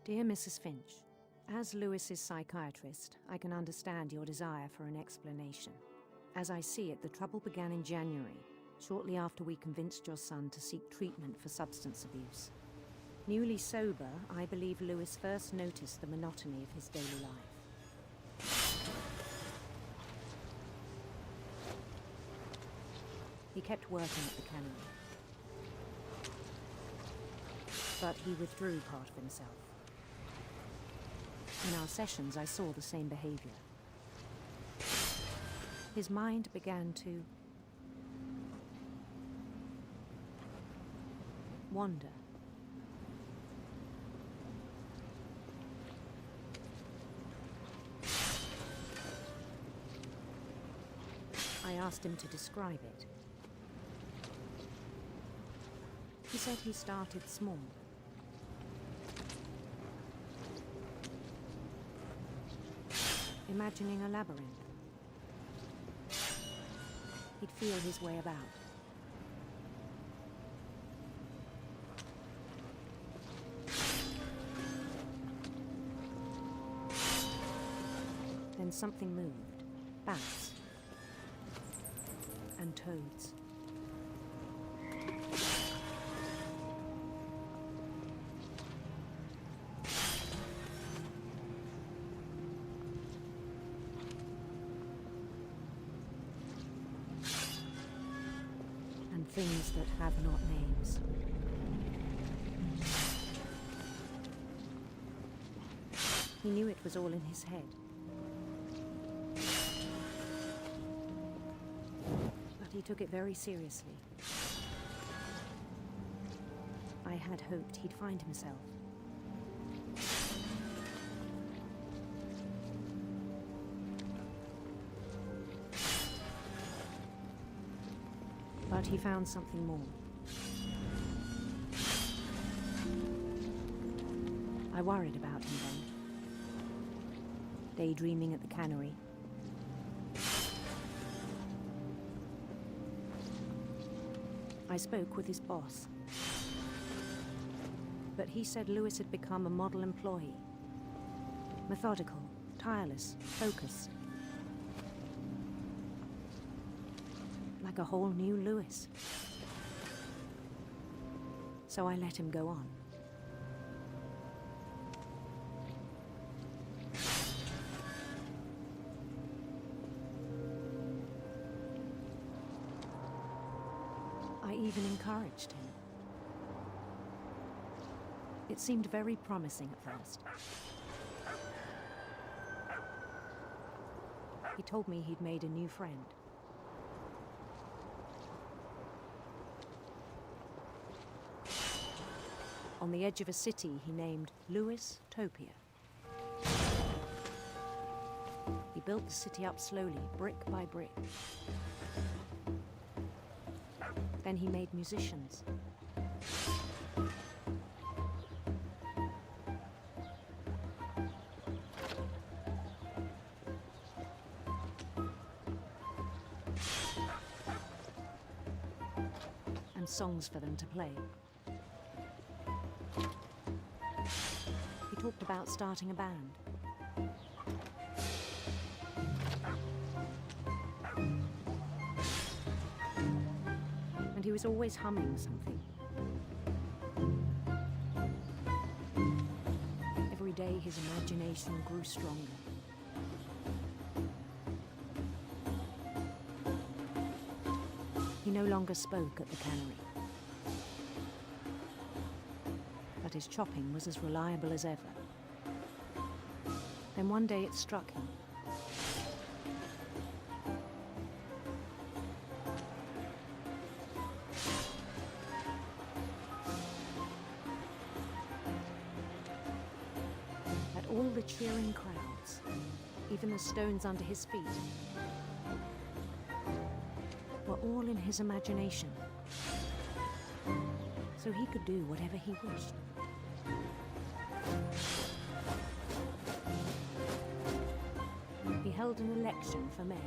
Dear Mrs. Finch, as Louis's psychiatrist, I can understand your desire for an explanation. As I see it, the trouble began in January, shortly after we convinced your son to seek treatment for substance abuse. Newly sober, I believe Louis first noticed the monotony of his daily life. He kept working at the cannery, but he withdrew part of himself. In our sessions, I saw the same behavior. His mind began to wander. I asked him to describe it. He said he started small. Imagining a labyrinth. He'd feel his way about. Then something moved. Bats. And toads. things that have not names. He knew it was all in his head. But he took it very seriously. I had hoped he'd find himself. But he found something more. I worried about him then. Daydreaming at the cannery. I spoke with his boss. But he said Lewis had become a model employee. Methodical, tireless, focused. Like a whole new Lewis. So I let him go on. I even encouraged him. It seemed very promising at first. He told me he'd made a new friend. On the edge of a city he named 𝐒𝐿ewis-topia. He built the city up slowly, brick by brick. Then he made musicians. And songs for them to play. He talked about starting a band. And he was always humming something. Every day his imagination grew stronger. He no longer spoke at the cannery. But his chopping was as reliable as ever. Then one day it struck him. That all the cheering crowds, even the stones under his feet, were all in his imagination. So he could do whatever he wished. He held an election for mayor.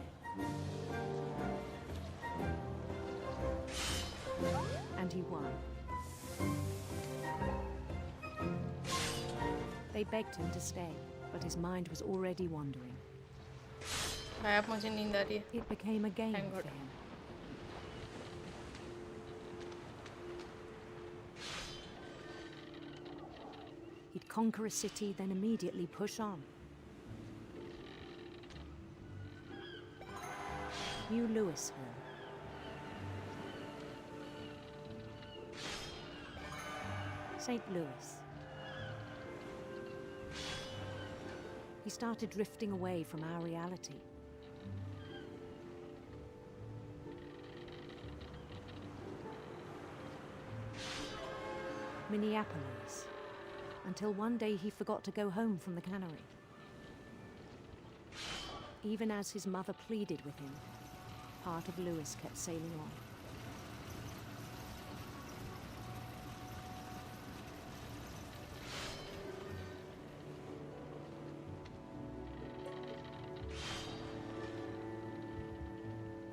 And he won. They begged him to stay, but his mind was already wandering. भाई आप मुझे नींद आ रही है. It became a game Thank for God. him. He'd conquer a city, then immediately push on. New Louisville. St. Louis. He started drifting away from our reality. Minneapolis. Until one day he forgot to go home from the cannery. Even as his mother pleaded with him, part of Lewis kept sailing on.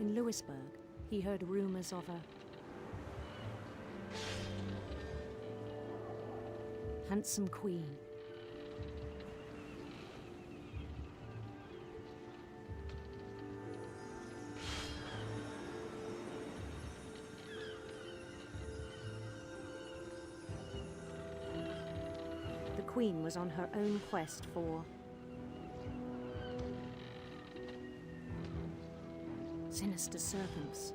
In Lewisburg, he heard rumors of a handsome queen. The queen was on her own quest for sinister serpents.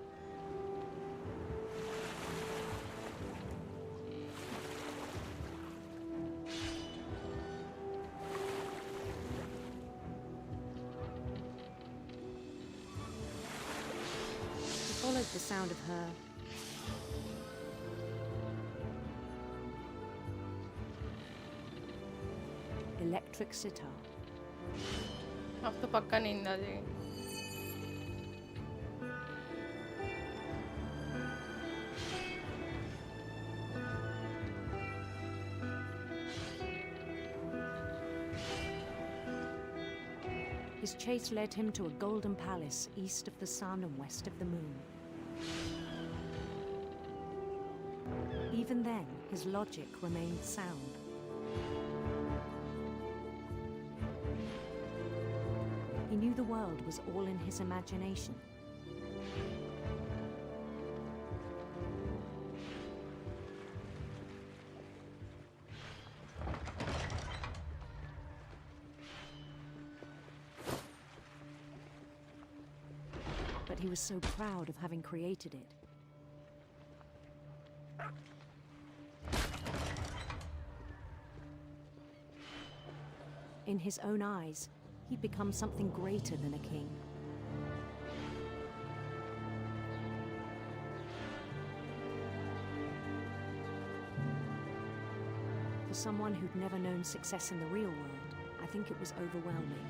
The sound of her electric sitar. अब तो पक्का नींद आ जाएगी. His chase led him to a golden palace east of the sun and west of the moon. Even then, his logic remained sound. He knew the world was all in his imagination. But he was so proud of having created it. In his own eyes, he'd become something greater than a king. For someone who'd never known success in the real world, I think it was overwhelming.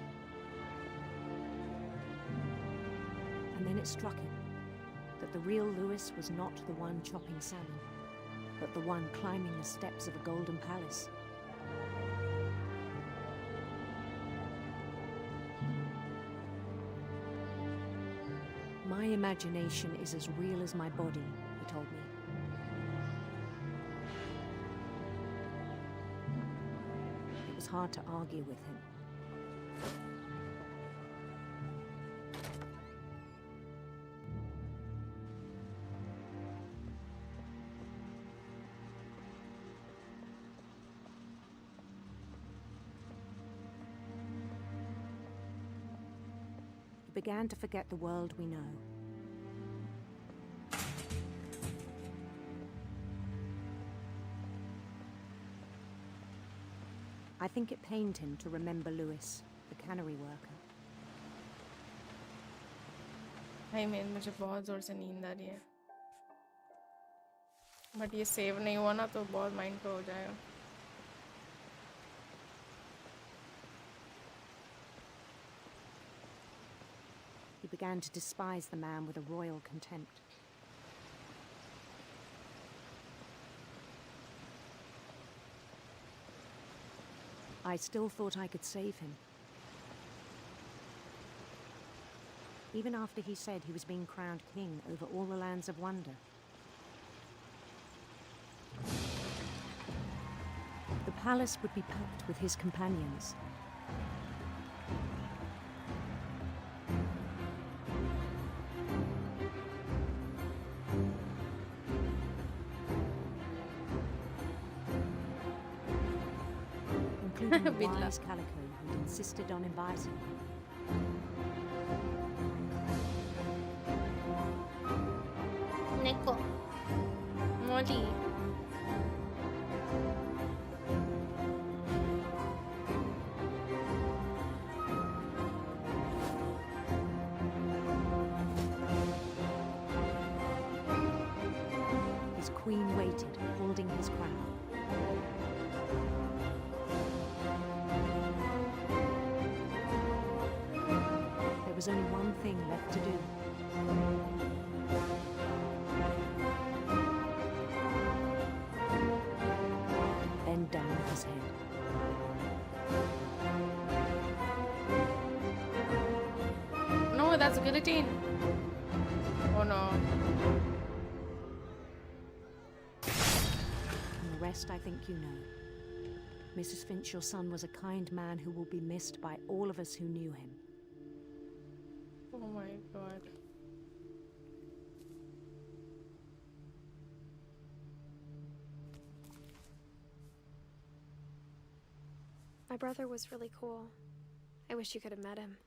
And then it struck him that the real Lewis was not the one chopping salmon, but the one climbing the steps of a golden palace. My imagination is as real as my body, he told me. It was hard to argue with him. He began to forget the world we know. I think it pained him to remember Lewis, the cannery worker. I mean, मुझे बहुत जोर से नींद आ रही है. But ये save नहीं हुआ ना तो बहुत माइंड पे हो जाएगा. He began to despise the man with a royal contempt. I still thought I could save him. Even after he said he was being crowned king over all the lands of wonder. The palace would be packed with his companions. Including the wise Calico who'd insisted on inviting him. Neko. Molly. His queen waited, holding his crown. There was only one thing left to do. Bend down his head. No, that's guillotine. Oh no. And the rest I think you know. Mrs. Finch, your son was a kind man who will be missed by all of us who knew him. Oh my god. My brother was really cool. I wish you could have met him.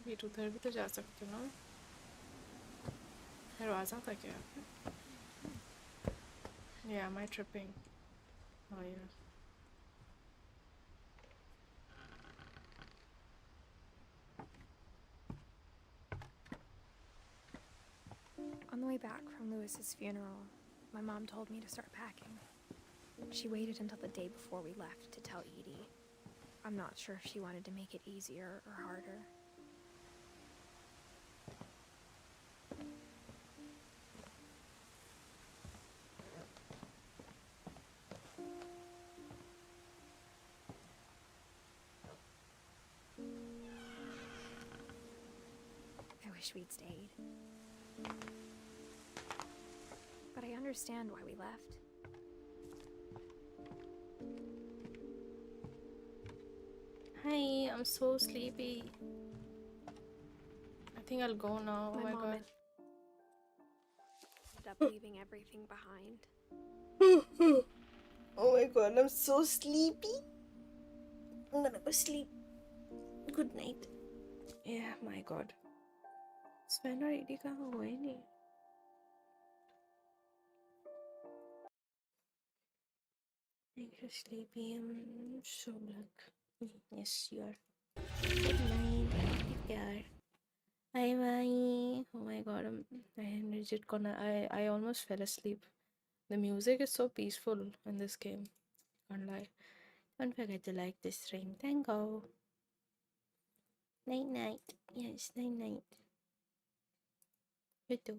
Wait उधर भी तो जा सकते हो ना दरवाज़ा था क्या Yeah, am I tripping? Oh yeah. On the way back from Lewis's funeral, my mom told me to start packing. She waited until the day before we left to tell Edie. I'm not sure if she wanted to make it easier or harder. I wish we'd stayed. But I understand why we left. Hi, I'm so sleepy. I think I'll go now. Oh my mom god. ended up leaving everything behind. Oh my god, I'm so sleepy. I'm gonna go sleep. Good night. Yeah, my god. Sven और ED कहाँ हुए नहीं? You're sleepy. I'm so black. Yes, you are. Good night. Take care. Bye bye. Oh my god, I'm legit gonna. I almost fell asleep. The music is so peaceful in this game. Can't lie. Don't forget to like this stream. Thank you. Night night. Yes, night night. You too.